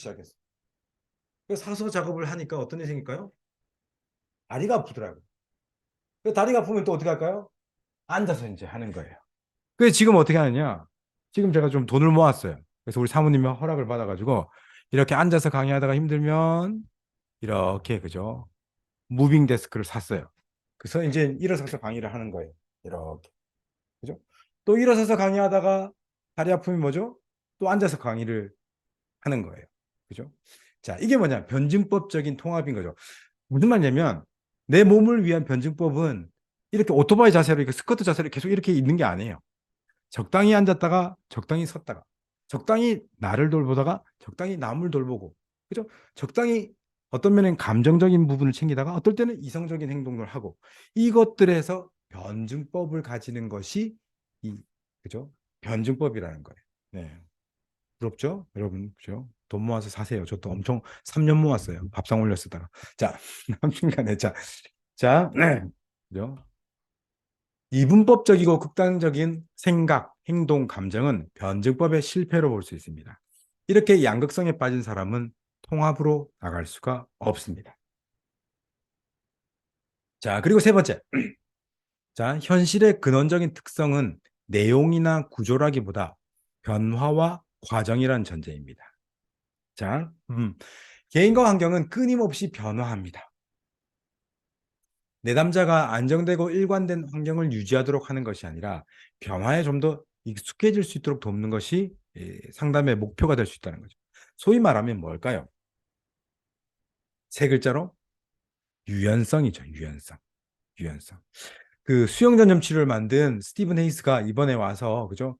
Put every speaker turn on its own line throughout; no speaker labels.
시작했어. 그래서 서서 작업을 하니까 어떤 일이 생길까요? 다리가 아프더라고요. 다리가 아프면 또 어떻게 할까요? 앉아서 이제 하는 거예요. 그래서 지금 어떻게 하느냐? 지금 제가 좀 돈을 모았어요. 그래서 우리 사모님의 허락을 받아가지고 이렇게 앉아서 강의하다가 힘들면 이렇게 그죠? 무빙 데스크를 샀어요. 그래서 이제 일어서서 강의를 하는 거예요. 이렇게 그죠? 또 일어서서 강의하다가 다리 아프면 뭐죠? 또 앉아서 강의를 하는 거예요. 그죠? 자, 이게 뭐냐? 변증법적인 통합인 거죠. 무슨 말이냐면 내 몸을 위한 변증법은 이렇게 오토바이 자세로 이렇게 스쿼트 자세로 계속 이렇게 있는 게 아니에요. 적당히 앉았다가 적당히 섰다가 적당히 나를 돌보다가 적당히 남을 돌보고 그죠? 적당히 어떤 면은 감정적인 부분을 챙기다가 어떨 때는 이성적인 행동을 하고 이것들에서 변증법을 가지는 것이 이 그죠? 변증법이라는 거예요. 네. 부럽죠? 여러분, 그죠? 돈 모아서 사세요. 저도 엄청 3년 모았어요. 밥상 올려 쓰다가. 자, 남순간에 네. 그죠? 이분법적이고 극단적인 생각, 행동, 감정은 변증법의 실패로 볼 수 있습니다. 이렇게 양극성에 빠진 사람은 통합으로 나갈 수가 없습니다. 자, 그리고 세 번째. 자, 현실의 근원적인 특성은 내용이나 구조라기보다 변화와 과정이라는 전제입니다. 자, 개인과 환경은 끊임없이 변화합니다. 내담자가 안정되고 일관된 환경을 유지하도록 하는 것이 아니라 변화에 좀 더 익숙해질 수 있도록 돕는 것이 상담의 목표가 될 수 있다는 거죠. 소위 말하면 뭘까요? 세 글자로 유연성이죠. 유연성. 유연성. 그 수영 전염 치료를 만든 스티븐 헤이스가 이번에 와서 그죠?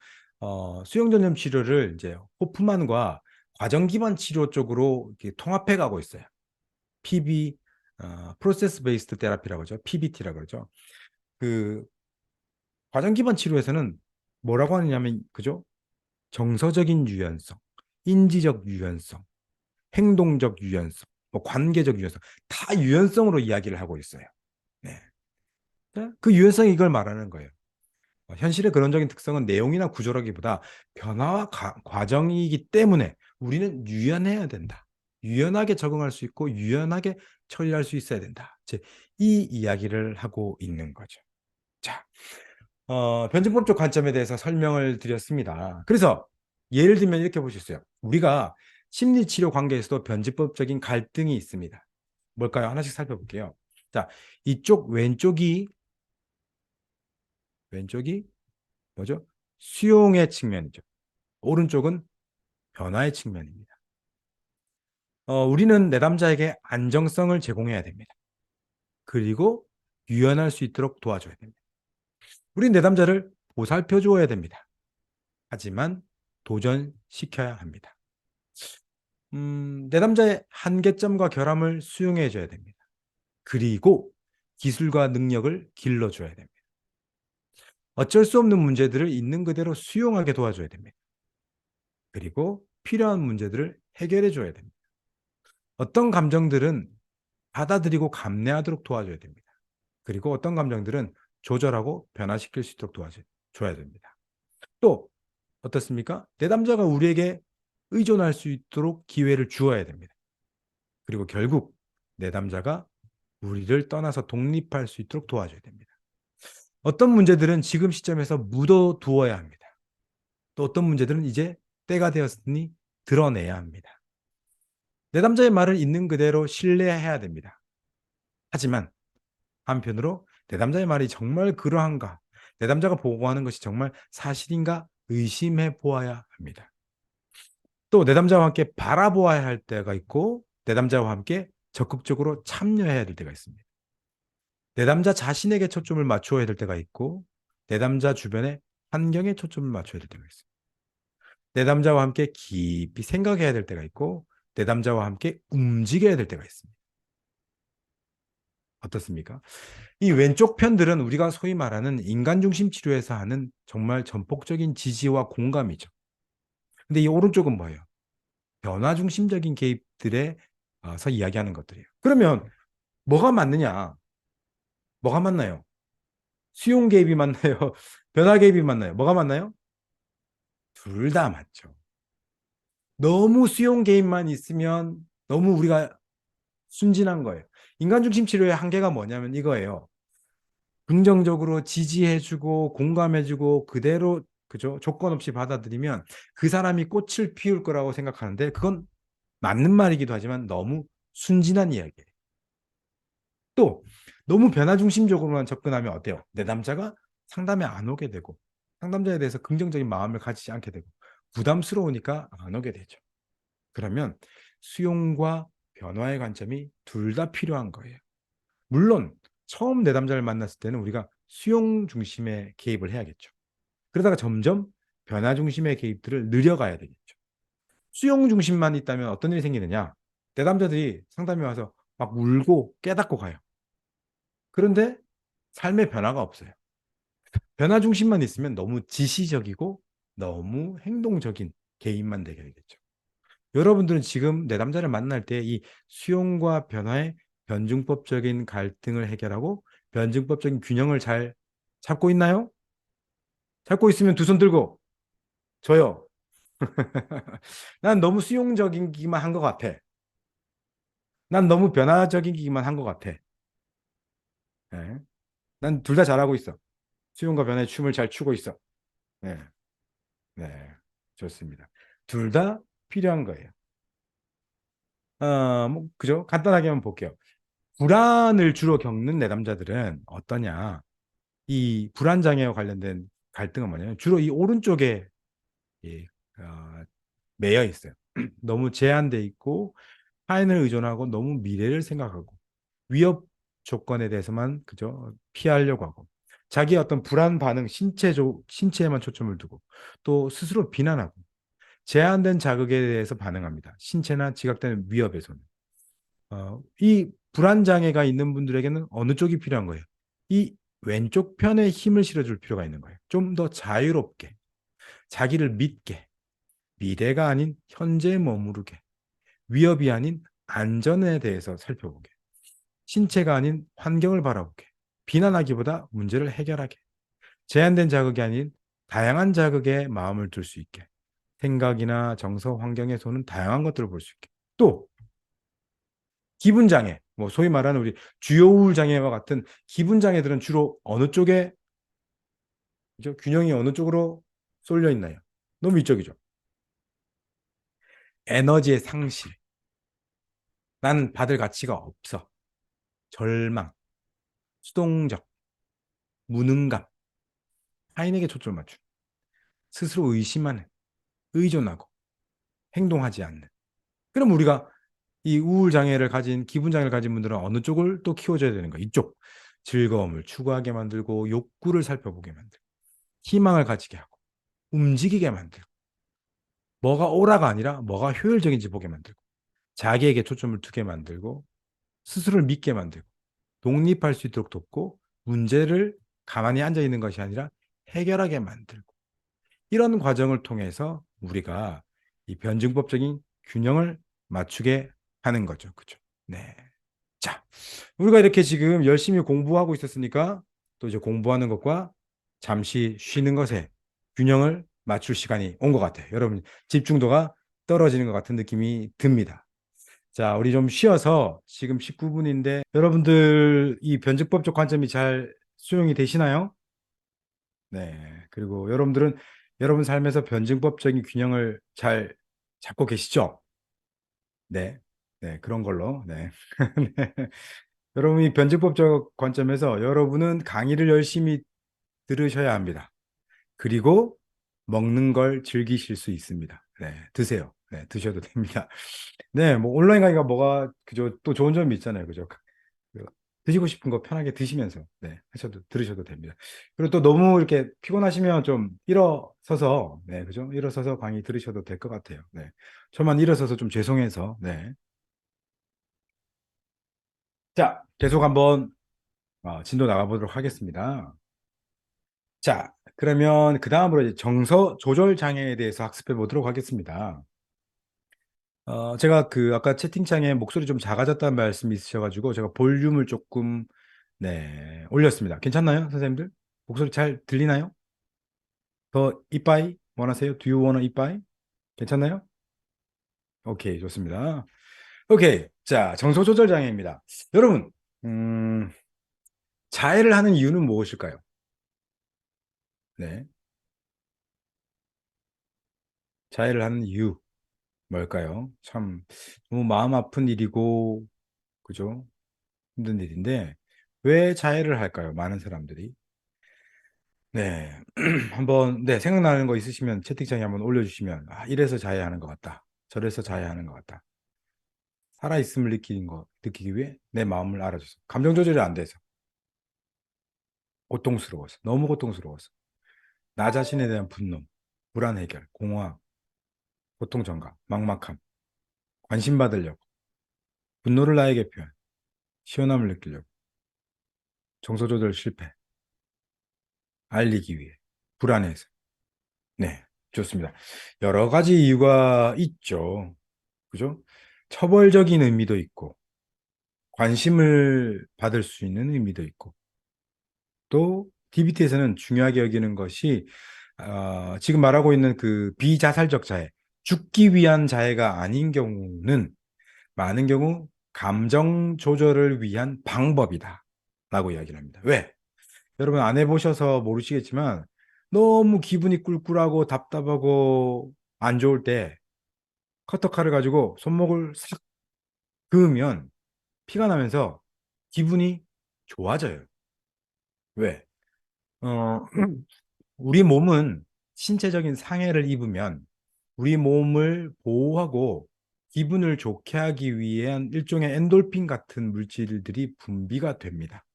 수영 전염 치료를 이제 호프만과 과정 기반 치료 쪽으로 이렇게 통합해 가고 있어요. PB 프로세스 베이스드 테라피라고 하죠. PBT라고 그러죠. 그 과정 기반 치료에서는 뭐라고 하느냐면 그죠? 정서적인 유연성, 인지적 유연성, 행동적 유연성, 뭐 관계적 유연성 다 유연성으로 이야기를 하고 있어요. 네. 그 유연성이 이걸 말하는 거예요. 현실의 근원적인 특성은 내용이나 구조라기보다 변화와 과정이기 때문에 우리는 유연해야 된다. 유연하게 적응할 수 있고 유연하게 처리할 수 있어야 된다. 이 이야기를 하고 있는 거죠. 자, 변증법적 관점에 대해서 설명을 드렸습니다. 그래서 예를 들면 이렇게 보셨어요. 우리가 심리치료 관계에서도 변증법적인 갈등이 있습니다. 뭘까요? 하나씩 살펴볼게요. 자, 이쪽 왼쪽이 뭐죠? 수용의 측면이죠. 오른쪽은 변화의 측면입니다. 우리는 내담자에게 안정성을 제공해야 됩니다. 그리고 유연할 수 있도록 도와줘야 됩니다. 우리 내담자를 보살펴 주어야 됩니다. 하지만 도전시켜야 합니다. 내담자의 한계점과 결함을 수용해 줘야 됩니다. 그리고 기술과 능력을 길러줘야 됩니다. 어쩔 수 없는 문제들을 있는 그대로 수용하게 도와줘야 됩니다. 그리고 필요한 문제들을 해결해 줘야 됩니다. 어떤 감정들은 받아들이고 감내하도록 도와줘야 됩니다. 그리고 어떤 감정들은 조절하고 변화시킬 수 있도록 도와줘야 됩니다. 또 어떻습니까? 내담자가 우리에게 의존할 수 있도록 기회를 주어야 됩니다. 그리고 결국 내담자가 우리를 떠나서 독립할 수 있도록 도와줘야 됩니다. 어떤 문제들은 지금 시점에서 묻어두어야 합니다. 또 어떤 문제들은 이제 때가 되었으니 드러내야 합니다. 내담자의 말을 있는 그대로 신뢰해야 됩니다. 하지만 한편으로 내담자의 말이 정말 그러한가? 내담자가 보고하는 것이 정말 사실인가? 의심해 보아야 합니다. 또 내담자와 함께 바라보아야 할 때가 있고 내담자와 함께 적극적으로 참여해야 될 때가 있습니다. 내담자 자신에게 초점을 맞추어야 될 때가 있고 내담자 주변의 환경에 초점을 맞춰야 될 때가 있습니다. 내담자와 함께 깊이 생각해야 될 때가 있고 내담자와 함께 움직여야 될 때가 있습니다. 어떻습니까? 이 왼쪽 편들은 우리가 소위 말하는 인간 중심 치료에서 하는 정말 전폭적인 지지와 공감이죠. 근데 이 오른쪽은 뭐예요? 변화 중심적인 개입들에서 이야기하는 것들이에요. 그러면 뭐가 맞느냐? 뭐가 맞나요? 수용 개입이 맞나요? 변화 개입이 맞나요? 뭐가 맞나요? 둘 다 맞죠. 너무 수용 개입만 있으면 너무 우리가 순진한 거예요. 인간중심 치료의 한계가 뭐냐면 이거예요. 긍정적으로 지지해주고 공감해주고 그대로 그죠? 조건 없이 받아들이면 그 사람이 꽃을 피울 거라고 생각하는데 그건 맞는 말이기도 하지만 너무 순진한 이야기예요. 또 너무 변화 중심적으로만 접근하면 어때요? 내 남자가 상담에 안 오게 되고 상담자에 대해서 긍정적인 마음을 가지지 않게 되고 부담스러우니까 안 오게 되죠. 그러면 수용과 변화의 관점이 둘 다 필요한 거예요. 물론 처음 내담자를 만났을 때는 우리가 수용 중심의 개입을 해야겠죠. 그러다가 점점 변화 중심의 개입들을 늘려가야 되겠죠. 수용 중심만 있다면 어떤 일이 생기느냐? 내담자들이 상담에 와서 막 울고 깨닫고 가요. 그런데 삶의 변화가 없어요. 변화 중심만 있으면 너무 지시적이고 너무 행동적인 개입만 되게 되겠죠. 여러분들은 지금 내담자를 만날 때 이 수용과 변화의 변증법적인 갈등을 해결하고 변증법적인 균형을 잘 잡고 있나요? 잡고 있으면 두 손 들고 저요. 난 너무 수용적이기만 한 것 같아. 난 너무 변화적이기만 한 것 같아. 네. 난둘 다 잘하고 있어. 수용과 변화의 춤을 잘 추고 있어. 네, 네, 좋습니다. 둘 다 필요한 거예요. 뭐, 그죠? 간단하게 한번 볼게요. 불안을 주로 겪는 내담자들은 어떠냐? 이 불안 장애와 관련된 갈등은 뭐냐면 주로 이 오른쪽에 예, 어, 매여 있어요. 너무 제한돼 있고 타인을 의존하고 너무 미래를 생각하고 위협 조건에 대해서만 그죠 피하려고 하고 자기의 어떤 불안 반응 신체에만 초점을 두고 또 스스로 비난하고 제한된 자극에 대해서 반응합니다. 신체나 지각되는 위협에서는 이 불안 장애가 있는 분들에게는 어느 쪽이 필요한 거예요? 이 왼쪽 편에 힘을 실어줄 필요가 있는 거예요. 좀 더 자유롭게 자기를 믿게 미래가 아닌 현재에 머무르게 위협이 아닌 안전에 대해서 살펴보게 신체가 아닌 환경을 바라보게 비난하기보다 문제를 해결하게 제한된 자극이 아닌 다양한 자극에 마음을 둘 수 있게 생각이나 정서 환경에서는 다양한 것들을 볼 수 있게 또 기분 장애 뭐 소위 말하는 우리 주요 우울 장애와 같은 기분 장애들은 주로 어느 쪽에 그죠? 균형이 어느 쪽으로 쏠려 있나요? 너무 이쪽이죠. 에너지의 상실 나는 받을 가치가 없어 절망 수동적 무능감 타인에게 초점을 맞추 스스로 의심하는 의존하고 행동하지 않는 그럼 우리가 이 우울 장애를 가진 기분 장애를 가진 분들은 어느 쪽을 또 키워줘야 되는 거야 이쪽 즐거움을 추구하게 만들고 욕구를 살펴보게 만들고 희망을 가지게 하고 움직이게 만들고 뭐가 오라가 아니라 뭐가 효율적인지 보게 만들고 자기에게 초점을 두게 만들고 스스로를 믿게 만들고 독립할 수 있도록 돕고 문제를 가만히 앉아 있는 것이 아니라 해결하게 만들고 이런 과정을 통해서 우리가 이 변증법적인 균형을 맞추게 하는 거죠. 그죠? 네. 자, 우리가 이렇게 지금 열심히 공부하고 있었으니까 또 이제 공부하는 것과 잠시 쉬는 것에 균형을 맞출 시간이 온 것 같아요. 여러분 집중도가 떨어지는 것 같은 느낌이 듭니다. 자, 우리 좀 쉬어서 지금 19분인데 여러분들 이 변증법적 관점이 잘 수용이 되시나요? 네. 그리고 여러분들은 여러분 삶에서 변증법적인 균형을 잘 잡고 계시죠? 네. 네, 그런 걸로. 네. 네. 여러분이 변증법적 관점에서 여러분은 강의를 열심히 들으셔야 합니다. 그리고 먹는 걸 즐기실 수 있습니다. 네, 드세요. 네, 드셔도 됩니다. 네, 뭐 온라인 강의가 뭐가 그죠? 또 좋은 점이 있잖아요. 그죠? 그, 드시고 싶은 거 편하게 드시면서 네, 하셔도 들으셔도 됩니다. 그리고 또 너무 이렇게 피곤하시면 좀 일어서서 네, 그죠? 일어서서 강의 들으셔도 될 것 같아요. 네. 저만 일어서서 좀 죄송해서 네. 자, 계속 한번 진도 나가보도록 하겠습니다. 자, 그러면 그 다음으로 이제 정서 조절 장애에 대해서 학습해 보도록 하겠습니다. 제가 그 아까 채팅창에 목소리 좀 작아졌다는 말씀이 있으셔가지고 제가 볼륨을 조금 네, 올렸습니다. 괜찮나요, 선생님들? 목소리 잘 들리나요? 더 이빠이 원하세요? Do you wanna 이빠이? 괜찮나요? 오케이, 좋습니다. 오케이. 자, 정서 조절 장애입니다. 여러분, 음, 자해를 하는 이유는 무엇일까요? 네. 자해를 하는 이유, 뭘까요? 참, 너무 마음 아픈 일이고, 그죠? 힘든 일인데, 왜 자해를 할까요? 많은 사람들이. 네. 한번, 네, 생각나는 거 있으시면 채팅창에 한번 올려주시면, 아, 이래서 자해하는 것 같다. 저래서 자해하는 것 같다. 살아있음을 느끼기 위해 내 마음을 알아줘서. 감정 조절이 안 돼서. 고통스러워서. 너무 고통스러워서. 나 자신에 대한 분노, 불안 해결, 공허함, 고통 전가, 막막함, 관심 받으려고, 분노를 나에게 표현, 시원함을 느끼려고, 정서 조절 실패, 알리기 위해, 불안해서. 네, 좋습니다. 여러 가지 이유가 있죠. 그죠? 처벌적인 의미도 있고, 관심을 받을 수 있는 의미도 있고, 또 DBT에서는 중요하게 여기는 것이 지금 말하고 있는 그 비자살적 자해, 죽기 위한 자해가 아닌 경우는 많은 경우 감정 조절을 위한 방법이다. 라고 이야기를 합니다. 왜? 여러분 안 해보셔서 모르시겠지만 너무 기분이 꿀꿀하고 답답하고 안 좋을 때 커터칼을 가지고 손목을 싹 그으면 피가 나면서 기분이 좋아져요. 왜? 어, 우리 몸은 신체적인 상해를 입으면 우리 몸을 보호하고 기분을 좋게 하기 위한 일종의 엔돌핀 같은 물질들이 분비가 됩니다.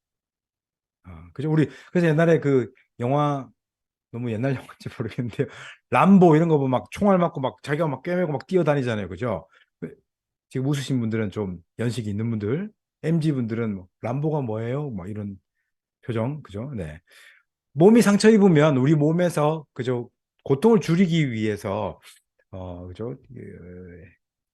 그죠? 그래서 옛날에 그 영화, 너무 옛날 영화인지 모르겠는데요. 람보 이런 거 보면 막 총알 맞고 막 자기가 막 꿰매고 막 뛰어다니잖아요. 그죠? 지금 웃으신 분들은 좀 연식이 있는 분들, MZ 분들은 뭐, 람보가 뭐예요? 뭐 이런 표정, 그죠? 네. 몸이 상처 입으면 우리 몸에서 그죠? 고통을 줄이기 위해서 그죠?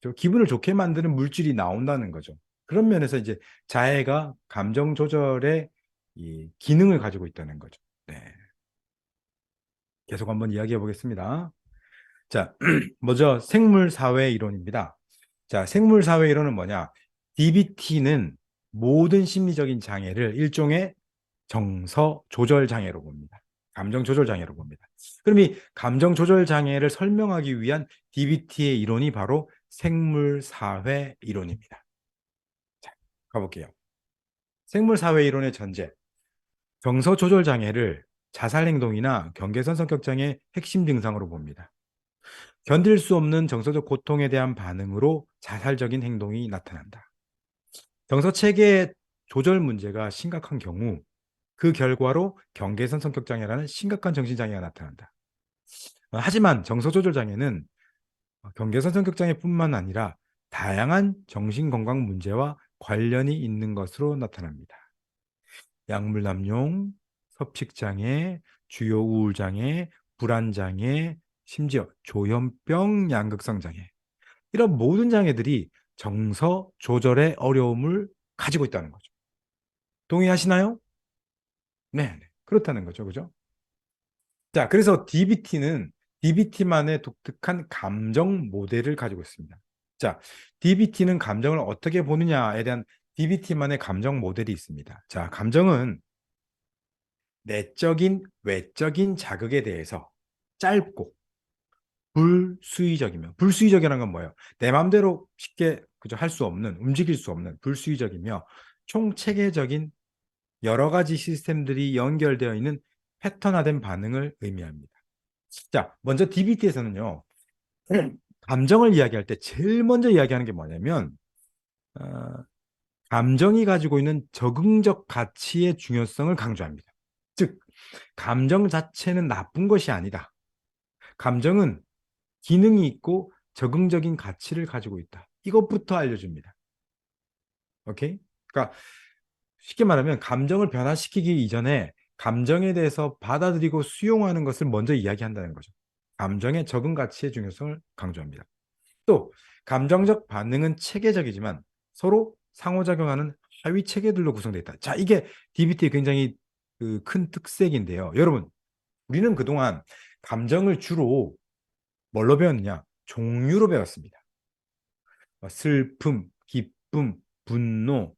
저 기분을 좋게 만드는 물질이 나온다는 거죠. 그런 면에서 이제 자해가 감정 조절의 이 기능을 가지고 있다는 거죠. 네. 계속 한번 이야기해 보겠습니다. 자, 먼저 생물사회 이론입니다. 자, 생물사회 이론은 뭐냐? DBT는 모든 심리적인 장애를 일종의 정서 조절 장애로 봅니다. 감정 조절 장애로 봅니다. 그럼 이 감정 조절 장애를 설명하기 위한 DBT의 이론이 바로 생물사회 이론입니다. 자, 가볼게요. 생물사회 이론의 전제, 정서 조절 장애를 자살 행동이나 경계선 성격 장애의 핵심 증상으로 봅니다. 견딜 수 없는 정서적 고통에 대한 반응으로 자살적인 행동이 나타난다. 정서 체계 조절 문제가 심각한 경우 그 결과로 경계선 성격 장애라는 심각한 정신 장애가 나타난다. 하지만 정서 조절 장애는 경계선 성격 장애뿐만 아니라 다양한 정신 건강 문제와 관련이 있는 것으로 나타납니다. 약물 남용, 섭식 장애, 주요 우울 장애, 불안 장애, 심지어 조현병, 양극성 장애. 이런 모든 장애들이 정서 조절의 어려움을 가지고 있다는 거죠. 동의하시나요? 네, 네. 그렇다는 거죠. 그죠? 자, 그래서 DBT는 DBT만의 독특한 감정 모델을 가지고 있습니다. 자, DBT는 감정을 어떻게 보느냐에 대한 DBT만의 감정 모델이 있습니다. 자, 감정은 내적인, 외적인 자극에 대해서 짧고 불수의적이며, 불수의적이라는 건 뭐예요? 내 마음대로 쉽게 그저 할 수 없는, 움직일 수 없는 불수의적이며 총체계적인 여러 가지 시스템들이 연결되어 있는 패턴화된 반응을 의미합니다. 자, 먼저 DBT에서는요, 감정을 이야기할 때 제일 먼저 이야기하는 게 뭐냐면, 어, 감정이 가지고 있는 적응적 가치의 중요성을 강조합니다. 즉, 감정 자체는 나쁜 것이 아니다. 감정은 기능이 있고 적응적인 가치를 가지고 있다. 이것부터 알려줍니다. 오케이? 그러니까 쉽게 말하면 감정을 변화시키기 이전에 감정에 대해서 받아들이고 수용하는 것을 먼저 이야기한다는 거죠. 감정의 적응 가치의 중요성을 강조합니다. 또 감정적 반응은 체계적이지만 서로 상호작용하는 하위 체계들로 구성되어 있다. 자, 이게 DBT의 굉장히 큰 특색인데요. 여러분, 우리는 그동안 감정을 주로 뭘로 배웠느냐? 종류로 배웠습니다. 슬픔, 기쁨, 분노,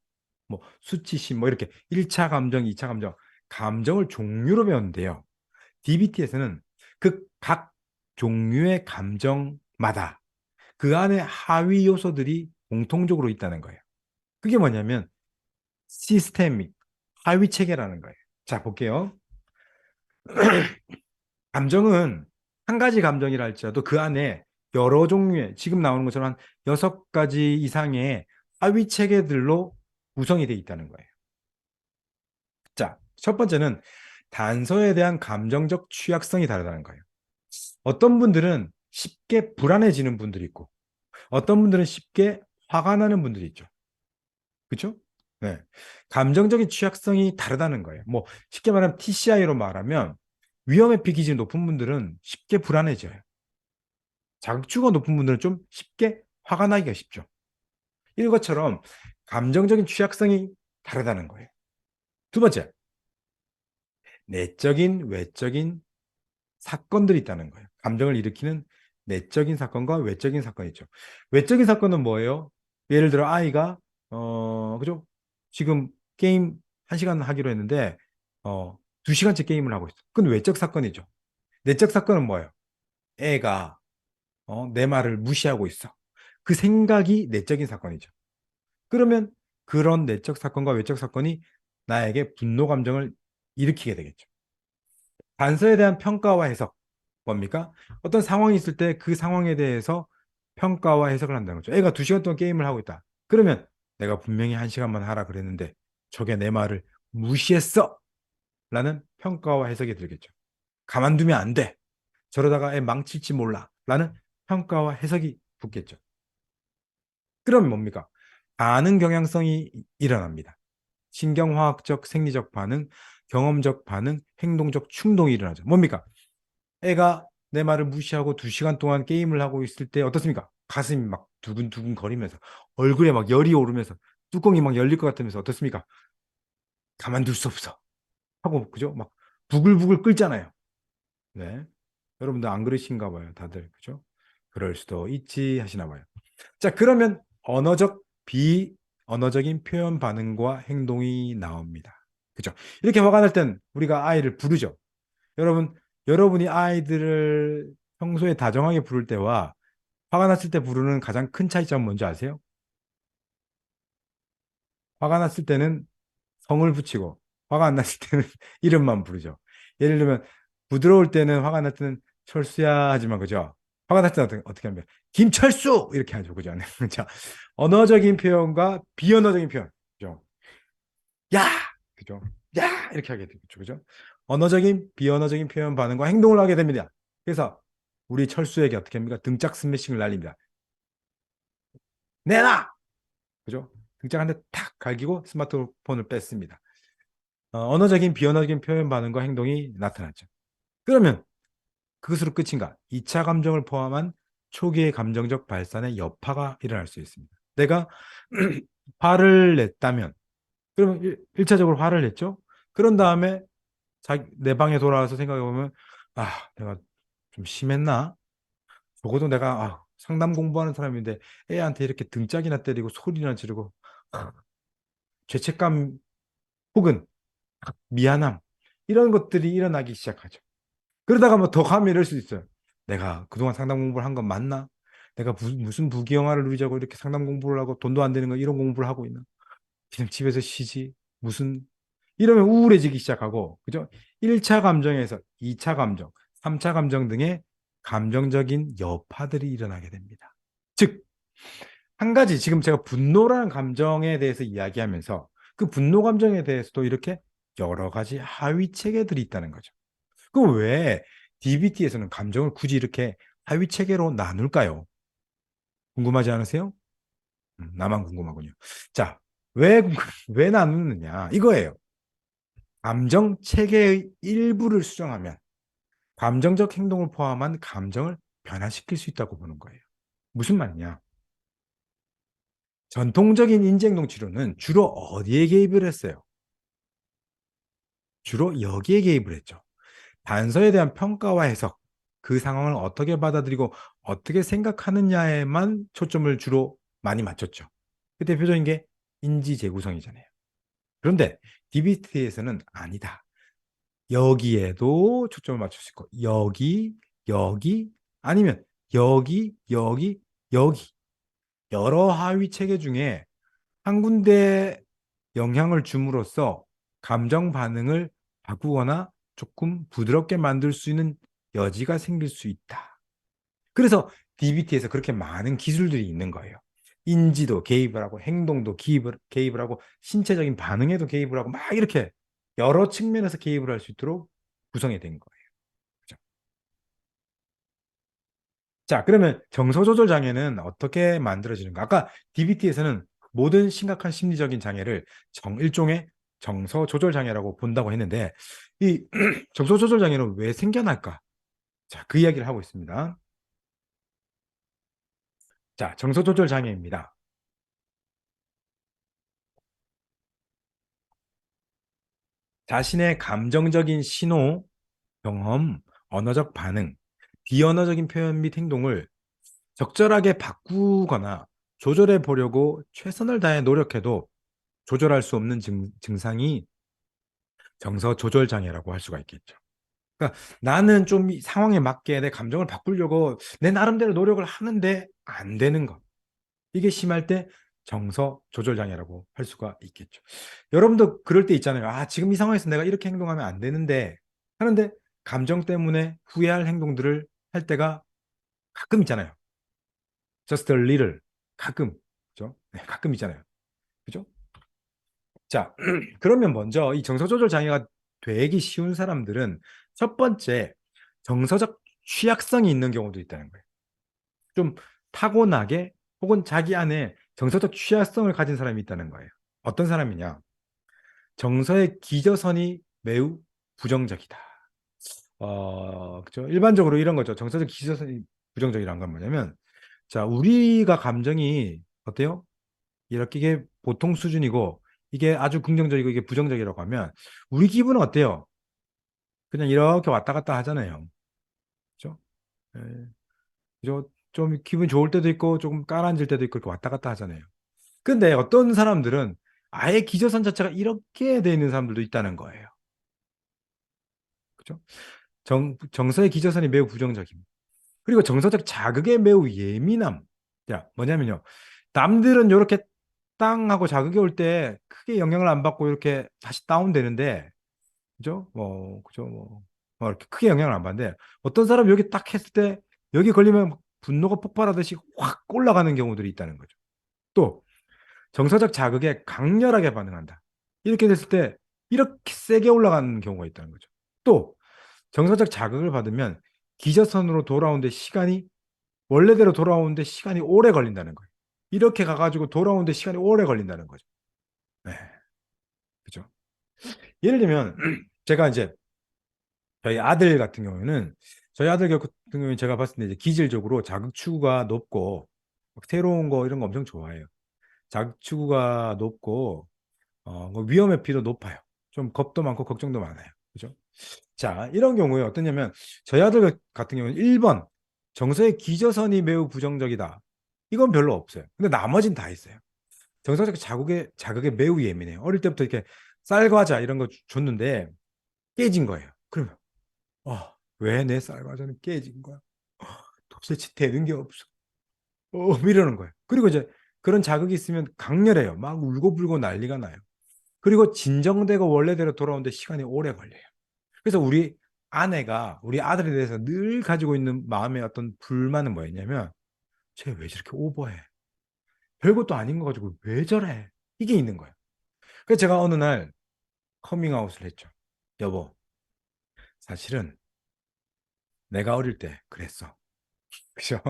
뭐 수치심, 뭐 이렇게 1차 감정, 2차 감정, 감정을 종류로 배웠는데요. DBT에서는 그 각 종류의 감정마다 그 안에 하위 요소들이 공통적으로 있다는 거예요. 그게 뭐냐면 시스테믹, 하위 체계라는 거예요. 자, 볼게요. 감정은 한 가지 감정이라 할지라도 그 안에 여러 종류의 지금 나오는 것처럼 한 6가지 이상의 하위 체계들로 구성이 되어 있다는 거예요. 자, 첫 번째는 단서에 대한 감정적 취약성이 다르다는 거예요. 어떤 분들은 쉽게 불안해지는 분들이 있고 어떤 분들은 쉽게 화가 나는 분들이 있죠. 그렇죠? 네. 감정적인 취약성이 다르다는 거예요. 뭐 쉽게 말하면 TCI로 말하면 위험회피 기질이 높은 분들은 쉽게 불안해져요. 자극주가 높은 분들은 좀 쉽게 화가 나기가 쉽죠. 이것처럼 감정적인 취약성이 다르다는 거예요. 두 번째, 내적인, 외적인 사건들이 있다는 거예요. 감정을 일으키는 내적인 사건과 외적인 사건이 있죠. 외적인 사건은 뭐예요? 예를 들어 아이가 그죠? 지금 게임 1시간 하기로 했는데 2시간째 게임을 하고 있어. 그건 외적 사건이죠. 내적 사건은 뭐예요? 애가 내 말을 무시하고 있어. 그 생각이 내적인 사건이죠. 그러면 그런 내적 사건과 외적 사건이 나에게 분노 감정을 일으키게 되겠죠. 단서에 대한 평가와 해석. 뭡니까? 어떤 상황이 있을 때 그 상황에 대해서 평가와 해석을 한다는 거죠. 애가 2시간 동안 게임을 하고 있다. 그러면 내가 분명히 1시간만 하라 그랬는데 저게 내 말을 무시했어. 라는 평가와 해석이 들겠죠. 가만두면 안 돼. 저러다가 애 망칠지 몰라. 라는 평가와 해석이 붙겠죠. 그러면 뭡니까? 반응 경향성이 일어납니다. 신경화학적, 생리적 반응, 경험적 반응, 행동적 충동이 일어나죠. 뭡니까? 애가 내 말을 무시하고 2시간 동안 게임을 하고 있을 때 어떻습니까? 가슴이 막 두근두근 거리면서 얼굴에 막 열이 오르면서 뚜껑이 막 열릴 것 같으면서 어떻습니까? 가만둘 수 없어. 하고 그죠? 막 부글부글 끓잖아요. 네. 여러분들 안 그러신가 봐요. 다들 그죠? 그럴 수도 있지 하시나 봐요. 자, 그러면 비언어적인 표현 반응과 행동이 나옵니다. 그죠? 이렇게 화가 날 땐 우리가 아이를 부르죠. 여러분, 여러분이 아이들을 평소에 다정하게 부를 때와 화가 났을 때 부르는 가장 큰 차이점 뭔지 아세요? 화가 났을 때는 성을 붙이고 화가 안 났을 때는 이름만 부르죠. 예를 들면 부드러울 때는 화가 날 때는 철수야 하지만 그죠? 화가 났을 때는 어떻게 하면 김철수 이렇게 하죠. 그죠? 자, 언어적인 표현과 비언어적인 표현. 그죠? 야! 그죠? 야! 이렇게 하게 되죠. 그죠? 언어적인 비언어적인 표현 반응과 행동을 하게 됩니다. 그래서 우리 철수에게 어떻게 합니까? 등짝 스매싱을 날립니다. 내놔! 그죠? 등짝 한 대 탁 갈기고 스마트폰을 뺐습니다. 언어적인 비언어적인 표현 반응과 행동이 나타났죠. 그러면 그것으로 끝인가? 2차 감정을 포함한 초기의 감정적 발산의 여파가 일어날 수 있습니다. 내가 화를 냈다면, 그러면 1차적으로 화를 냈죠? 그런 다음에 내 방에 돌아와서 생각해 보면, 내가 좀 심했나? 적어도 내가 상담 공부하는 사람인데 애한테 이렇게 등짝이나 때리고 소리나 지르고 죄책감 혹은 미안함 이런 것들이 일어나기 시작하죠. 그러다가 뭐 더 가면 이럴 수 있어요. 내가 그동안 상담 공부를 한 건 맞나? 내가 무슨 부귀영화를 누리자고 이렇게 상담 공부를 하고 돈도 안 되는 거 이런 공부를 하고 있나? 그냥 집에서 쉬지. 무슨 이러면 우울해지기 시작하고 그죠? 1차 감정에서 2차 감정, 3차 감정 등의 감정적인 여파들이 일어나게 됩니다. 즉, 한 가지 지금 제가 분노라는 감정에 대해서 이야기하면서 그 분노 감정에 대해서도 이렇게 여러 가지 하위 체계들이 있다는 거죠. 그럼 왜 DBT에서는 감정을 굳이 이렇게 하위 체계로 나눌까요? 궁금하지 않으세요? 나만 궁금하군요. 자, 왜 나누느냐? 이거예요. 감정 체계의 일부를 수정하면 감정적 행동을 포함한 감정을 변화시킬 수 있다고 보는 거예요. 무슨 말이냐? 전통적인 인지행동 치료는 주로 어디에 개입을 했어요? 주로 여기에 개입을 했죠. 단서에 대한 평가와 해석, 그 상황을 어떻게 받아들이고 어떻게 생각하느냐에만 초점을 주로 많이 맞췄죠. 그 대표적인 게 인지 재구성이잖아요. 그런데 DBT에서는 아니다. 여기에도 초점을 맞출 수 있고 여기, 여기 아니면 여기, 여기, 여기 여러 하위 체계 중에 한 군데 영향을 줌으로써 감정 반응을 바꾸거나 조금 부드럽게 만들 수 있는 여지가 생길 수 있다. 그래서 DBT에서 그렇게 많은 기술들이 있는 거예요. 인지도 개입을 하고 행동도 개입을 하고 신체적인 반응에도 개입을 하고 막 이렇게 여러 측면에서 개입을 할 수 있도록 구성이 된 거예요. 그죠? 자, 그러면 정서 조절 장애는 어떻게 만들어지는가? 아까 DBT에서는 모든 심각한 심리적인 장애를 일종의 정서 조절 장애라고 본다고 했는데 이 정서 조절 장애는 왜 생겨날까? 자, 그 이야기를 하고 있습니다. 자, 정서 조절 장애입니다. 자신의 감정적인 신호, 경험, 언어적 반응, 비언어적인 표현 및 행동을 적절하게 바꾸거나 조절해 보려고 최선을 다해 노력해도 조절할 수 없는 증상이 정서 조절 장애라고 할 수가 있겠죠. 그러니까 나는 좀 이 상황에 맞게 내 감정을 바꾸려고 내 나름대로 노력을 하는데 안 되는 것. 이게 심할 때 정서 조절 장애라고 할 수가 있겠죠. 여러분도 그럴 때 있잖아요. 아, 지금 이 상황에서 내가 이렇게 행동하면 안 되는데 하는데 감정 때문에 후회할 행동들을 할 때가 가끔 있잖아요. Just a little. 가끔. 그죠? 네, 가끔 있잖아요. 그죠? 자, 그러면 먼저 이 정서 조절 장애가 되기 쉬운 사람들은 첫 번째 정서적 취약성이 있는 경우도 있다는 거예요. 좀 타고나게 혹은 자기 안에 정서적 취약성을 가진 사람이 있다는 거예요. 어떤 사람이냐? 정서의 기저선이 매우 부정적이다. 그죠? 일반적으로 이런 거죠. 정서적 기저선이 부정적이라는 건 뭐냐면, 자, 우리가 감정이 어때요? 이렇게 이게 보통 수준이고, 이게 아주 긍정적이고, 이게 부정적이라고 하면, 우리 기분은 어때요? 그냥 이렇게 왔다 갔다 하잖아요. 그죠? 예, 그죠? 좀 기분 좋을 때도 있고, 조금 깔아앉을 때도 있고, 이렇게 왔다 갔다 하잖아요. 근데 어떤 사람들은 아예 기저선 자체가 이렇게 돼 있는 사람들도 있다는 거예요. 그죠? 정서의 기저선이 매우 부정적입니다. 그리고 정서적 자극에 매우 예민함. 야, 뭐냐면요. 남들은 이렇게 땅 하고 자극이 올 때 크게 영향을 안 받고 이렇게 다시 다운되는데, 그죠? 그죠? 이렇게 크게 영향을 안 받는데, 어떤 사람 여기 딱 했을 때, 여기 걸리면 분노가 폭발하듯이 확 올라가는 경우들이 있다는 거죠. 또, 정서적 자극에 강렬하게 반응한다. 이렇게 됐을 때 이렇게 세게 올라가는 경우가 있다는 거죠. 또 정서적 자극을 받으면 기저선으로 돌아오는데 시간이 원래대로 돌아오는데 시간이 오래 걸린다는 거예요. 이렇게 가가지고 돌아오는데 시간이 오래 걸린다는 거죠. 네, 그죠. 예를 들면 제가 이제 저희 아들 같은 경우에는 저희 아들 같은 경우에 제가 봤을 때 이제 기질적으로 자극 추구가 높고 막 새로운 거 이런 거 엄청 좋아해요. 자극 추구가 높고 뭐 위험 회피도 높아요. 좀 겁도 많고 걱정도 많아요. 그죠? 자, 이런 경우에 어떠냐면 저희 아들 같은 경우는 1번 정서의 기저선이 매우 부정적이다. 이건 별로 없어요. 근데 나머진 다 있어요. 정서적 자극에 매우 예민해요. 어릴 때부터 이렇게 쌀과자 이런 거 줬는데 깨진 거예요. 그러면 왜 내 쌀과자는 깨진 거야? 도대체 되는 게 없어. 이러는 거예요. 그리고 이제 그런 자극이 있으면 강렬해요. 막 울고불고 난리가 나요. 그리고 진정되고 원래대로 돌아오는데 시간이 오래 걸려요. 그래서 우리 아내가 우리 아들에 대해서 늘 가지고 있는 마음의 어떤 불만은 뭐였냐면 쟤 왜 저렇게 오버해? 별것도 아닌 거 가지고 왜 저래? 이게 있는 거예요. 그래서 제가 어느 날 커밍아웃을 했죠. 여보, 사실은 내가 어릴 때 그랬어. 그죠?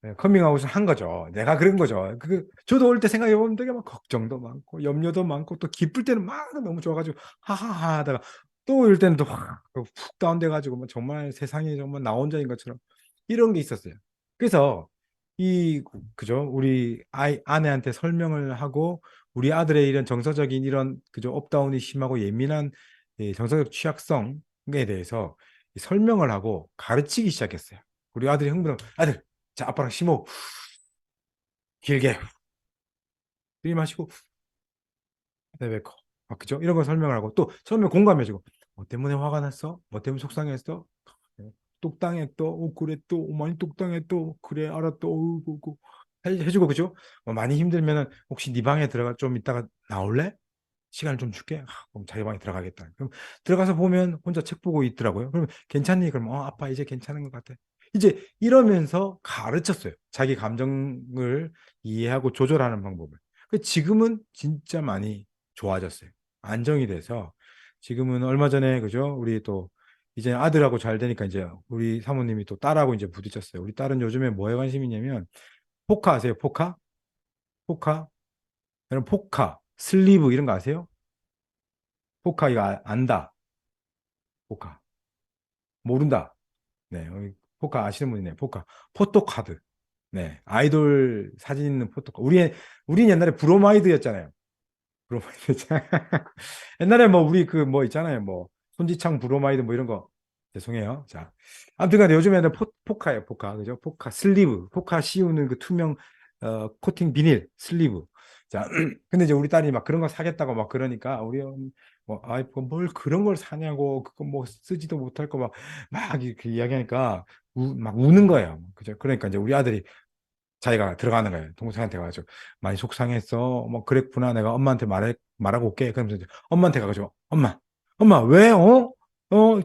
네, 커밍아웃을 한 거죠. 내가 그런 거죠. 저도 어릴 때 생각해보면 되게 막 걱정도 많고, 염려도 많고, 또 기쁠 때는 막 너무 좋아가지고, 하하하 하다가, 또 이럴 때는 또 확, 푹 다운돼가지고, 뭐 정말 세상에 정말 나 혼자인 것처럼, 이런 게 있었어요. 그래서, 그죠? 우리 아내한테 설명을 하고, 우리 아들의 이런 정서적인 이런, 그죠? 업다운이 심하고 예민한 이 정서적 취약성에 대해서 설명을 하고 가르치기 시작했어요. 우리 아들이 흥분하고, 아들, 자, 아빠랑 심호흡 길게 들이마시고 내뱉고. 그죠? 이런 거 설명을 하고 또 처음에 공감해주고 뭐 때문에 화가 났어? 뭐 때문에 속상했어? 네. 똑당했어? 그래 또 많이 똑당했어? 그래 알았어? 그 해주고 그죠? 많이 힘들면은 혹시 네 방에 들어가 좀 이따가 나올래? 시간을 좀 줄게. 그럼 자기 방에 들어가겠다. 그럼 들어가서 보면 혼자 책 보고 있더라고요. 그럼 괜찮니? 그럼 아빠 이제 괜찮은 것 같아. 이제 이러면서 가르쳤어요. 자기 감정을 이해하고 조절하는 방법을. 지금은 진짜 많이 좋아졌어요. 안정이 돼서 지금은 얼마 전에 그죠? 우리 또 이제 아들하고 잘 되니까 이제 우리 사모님이 또 딸하고 이제 부딪혔어요. 우리 딸은 요즘에 뭐에 관심이 있냐면 포카 아세요? 포카? 포카? 여러분 포카, 슬리브 이런 거 아세요? 포카 이거 안다. 포카. 모른다. 네. 포카 아시는 분이네. 포카. 포토카드. 네. 아이돌 사진 있는 포토카드. 우리 옛날에 브로마이드였잖아요. 브로마이드. 옛날에 뭐 우리 그 뭐 있잖아요. 뭐 손지창 브로마이드 뭐 이런 거. 죄송해요. 자. 아무튼 간에 요즘에는 포카예요. 포카. 그죠? 포카 슬리브. 포카 씌우는 그 투명 코팅 비닐 슬리브. 자. 근데 이제 우리 딸이 막 그런 거 사겠다고 막 그러니까 우리 뭐 아이폰 뭘 그런 걸 사냐고 그거 뭐 쓰지도 못할 거 막 이렇게 이야기하니까 막 우는 거예요. 그죠? 그러니까 이제 우리 아들이 자기가 들어가는 거예요. 동생한테 가가지고 많이 속상했어. 뭐 그랬구나. 내가 엄마한테 말하고 올게. 그러면서 이제 엄마한테 가가지고 엄마 왜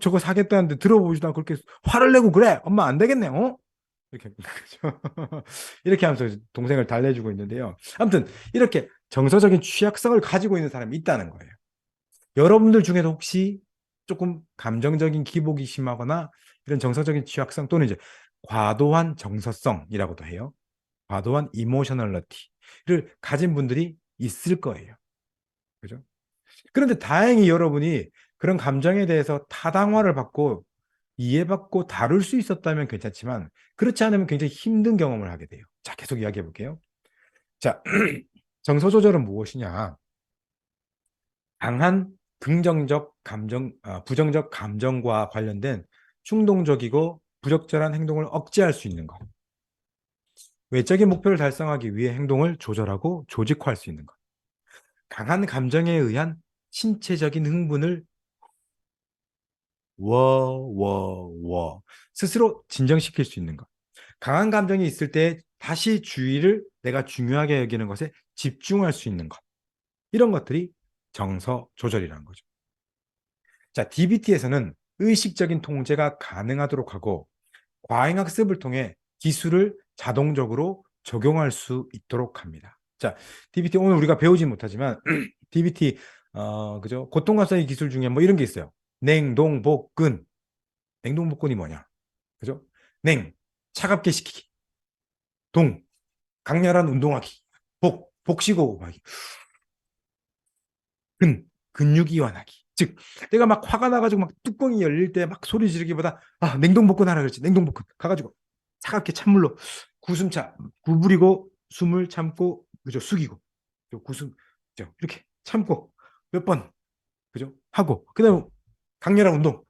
저거 사겠다는데 들어보지도 않고 그렇게 화를 내고 그래. 엄마 안 되겠네. 이렇게 그죠? 이렇게 하면서 동생을 달래주고 있는데요. 아무튼 이렇게 정서적인 취약성을 가지고 있는 사람이 있다는 거예요. 여러분들 중에도 혹시 조금 감정적인 기복이 심하거나 이런 정서적인 취약성 또는 이제 과도한 정서성이라고도 해요. 과도한 이모셔널러티를 가진 분들이 있을 거예요. 그죠? 그런데 다행히 여러분이 그런 감정에 대해서 타당화를 받고 이해받고 다룰 수 있었다면 괜찮지만 그렇지 않으면 굉장히 힘든 경험을 하게 돼요. 자, 계속 이야기해 볼게요. 자, 정서 조절은 무엇이냐? 강한 부정적 감정과 관련된 충동적이고 부적절한 행동을 억제할 수 있는 것. 외적인 목표를 달성하기 위해 행동을 조절하고 조직화할 수 있는 것. 강한 감정에 의한 신체적인 흥분을 스스로 진정시킬 수 있는 것. 강한 감정이 있을 때 다시 주의를 내가 중요하게 여기는 것에 집중할 수 있는 것. 이런 것들이 정서 조절이라는 거죠. 자, DBT에서는 의식적인 통제가 가능하도록 하고 과잉학습을 통해 기술을 자동적으로 적용할 수 있도록 합니다. 자, DBT 오늘 우리가 배우지 못하지만 DBT 그죠? 고통감사의 기술 중에 뭐 이런 게 있어요. 냉동복근. 냉동복근이 뭐냐? 그죠? 냉 차갑게 식히기. 동 강렬한 운동하기. 복식호흡 하기. 근육 이완하기. 즉 내가 막 화가 나가지고 막 뚜껑이 열릴 때 막 소리 지르기보다 냉동복근 하라 그랬지. 냉동복근 가가지고 차갑게 찬물로 구숨차 구부리고 숨을 참고 그죠 숙이고 구숨 그죠 이렇게 참고 몇 번 그죠 하고 그다음 강렬한 운동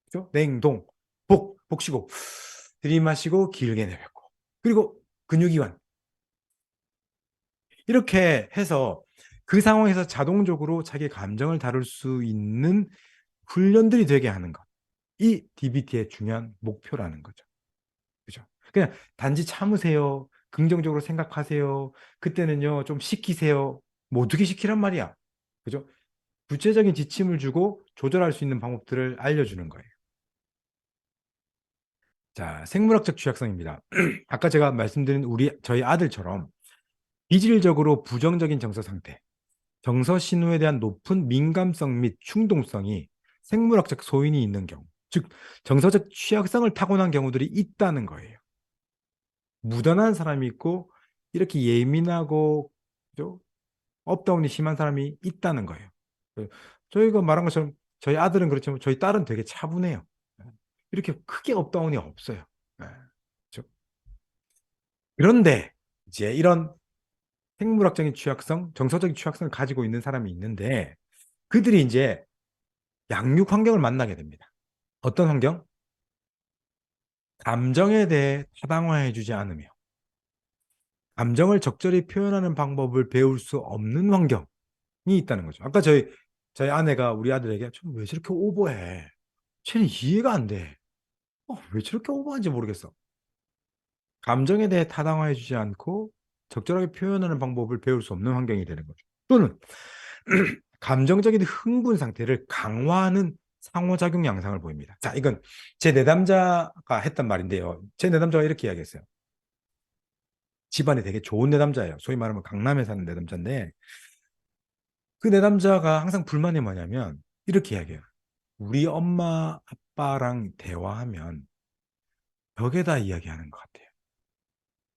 그죠 냉동 복식고 들이마시고 길게 내뱉고 그리고 근육 이완 이렇게 해서 그 상황에서 자동적으로 자기 감정을 다룰 수 있는 훈련들이 되게 하는 것. 이 DBT의 중요한 목표라는 거죠. 그죠? 그냥 단지 참으세요. 긍정적으로 생각하세요. 그때는요, 좀 시키세요. 뭐 어떻게 시키란 말이야. 그죠? 구체적인 지침을 주고 조절할 수 있는 방법들을 알려주는 거예요. 자, 생물학적 취약성입니다. 아까 제가 말씀드린 저희 아들처럼 이질적으로 부정적인 정서 상태, 정서 신호에 대한 높은 민감성 및 충동성이 생물학적 소인이 있는 경우, 즉 정서적 취약성을 타고난 경우들이 있다는 거예요. 무던한 사람이 있고 이렇게 예민하고 그죠? 업다운이 심한 사람이 있다는 거예요. 그 저희가 말한 것처럼 저희 아들은 그렇지만 저희 딸은 되게 차분해요. 이렇게 크게 업다운이 없어요. 네, 그렇죠? 그런데 이제 이런 생물학적인 취약성, 정서적인 취약성을 가지고 있는 사람이 있는데 그들이 이제 양육 환경을 만나게 됩니다. 어떤 환경? 감정에 대해 타당화해주지 않으며 감정을 적절히 표현하는 방법을 배울 수 없는 환경이 있다는 거죠. 아까 저희 아내가 우리 아들에게 좀 왜 저렇게 오버해? 쟤는 이해가 안 돼. 왜 저렇게 오버한지 모르겠어. 감정에 대해 타당화해 주지 않고 적절하게 표현하는 방법을 배울 수 없는 환경이 되는 거죠. 또는 감정적인 흥분 상태를 강화하는 상호작용 양상을 보입니다. 자, 이건 제 내담자가 했단 말인데요. 제 내담자가 이렇게 이야기했어요. 집안이 되게 좋은 내담자예요. 소위 말하면 강남에 사는 내담자인데 그 내담자가 항상 불만이 뭐냐면 이렇게 이야기해요. 우리 엄마 아빠랑 대화하면 벽에다 이야기하는 것 같아요.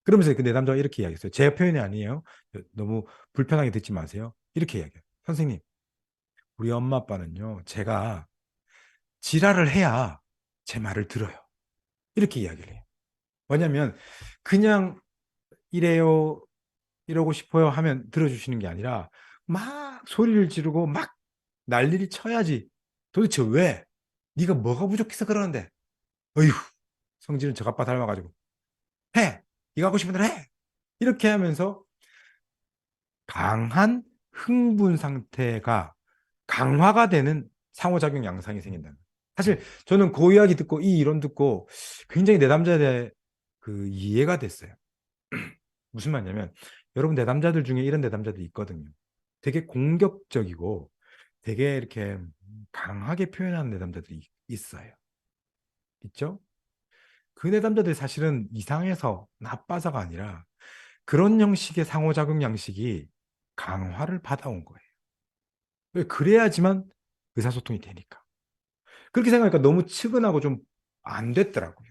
그러면서 그 내담자가 이렇게 이야기했어요. 제 표현이 아니에요. 너무 불편하게 듣지 마세요. 이렇게 이야기해요. 선생님, 우리 엄마 아빠는요, 제가 지랄을 해야 제 말을 들어요. 이렇게 이야기를 해요. 왜냐면 그냥 이래요, 이러고 싶어요 하면 들어주시는 게 아니라 막 소리를 지르고 막 난리를 쳐야지. 도대체 왜? 네가 뭐가 부족해서 그러는데? 어휴, 성질은 저갑바 닮아가지고 해. 네가 하고 싶은 대로 해. 이렇게 하면서 강한 흥분 상태가 강화가 되는 상호작용 양상이 생긴다. 사실 저는 그 이야기 듣고 이 이론 듣고 굉장히 내담자에 대해 그 이해가 됐어요. 무슨 말이냐면 여러분 내담자들 중에 이런 내담자들이 있거든요. 되게 공격적이고 되게 이렇게 강하게 표현하는 내담자들이 있어요. 있죠? 그 내담자들이 사실은 이상해서 나빠서가 아니라 그런 형식의 상호작용 양식이 강화를 받아온 거예요. 왜 그래야지만 의사소통이 되니까. 그렇게 생각하니까 너무 측은하고 좀 안 됐더라고요.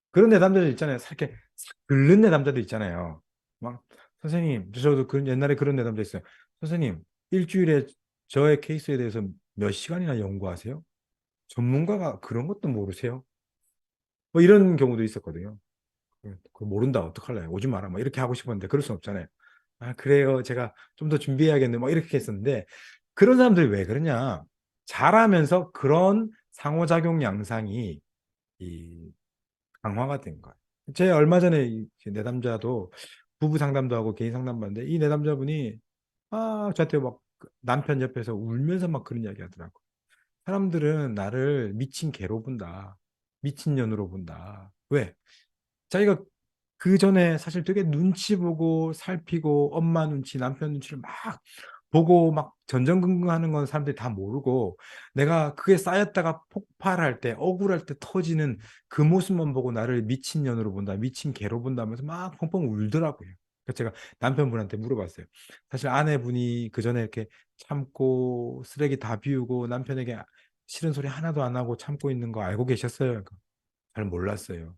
그런 내담자들 있잖아요. 이렇게 싹 긁는 내담자들 있잖아요. 막 선생님, 저도 옛날에 그런 내담자 있어요. 선생님, 일주일에 저의 케이스에 대해서 몇 시간이나 연구하세요? 전문가가 그런 것도 모르세요? 뭐 이런 경우도 있었거든요. 그거 모른다, 어떡할래? 오지 마라. 막 이렇게 하고 싶었는데 그럴 순 없잖아요. 아, 그래요. 제가 좀 더 준비해야겠네. 막 이렇게 했었는데 그런 사람들이 왜 그러냐? 잘하면서 그런 상호작용 양상이 이 강화가 된 거예요. 제 얼마 전에 이 내담자도 부부 상담도 하고 개인 상담 받는데 이 내담자분이 저한테 막 남편 옆에서 울면서 막 그런 이야기 하더라고. 사람들은 나를 미친 개로 본다. 미친년으로 본다. 왜? 자기가 그 전에 사실 되게 눈치 보고 살피고 엄마 눈치, 남편 눈치를 막 보고 막 전전긍긍하는 건 사람들이 다 모르고 내가 그게 쌓였다가 폭발할 때 억울할 때 터지는 그 모습만 보고 나를 미친년으로 본다, 미친 개로 본다면서 막 펑펑 울더라고요. 그래서 제가 남편분한테 물어봤어요. 사실 아내분이 그 전에 이렇게 참고 쓰레기 다 비우고 남편에게 싫은 소리 하나도 안 하고 참고 있는 거 알고 계셨어요? 잘 몰랐어요.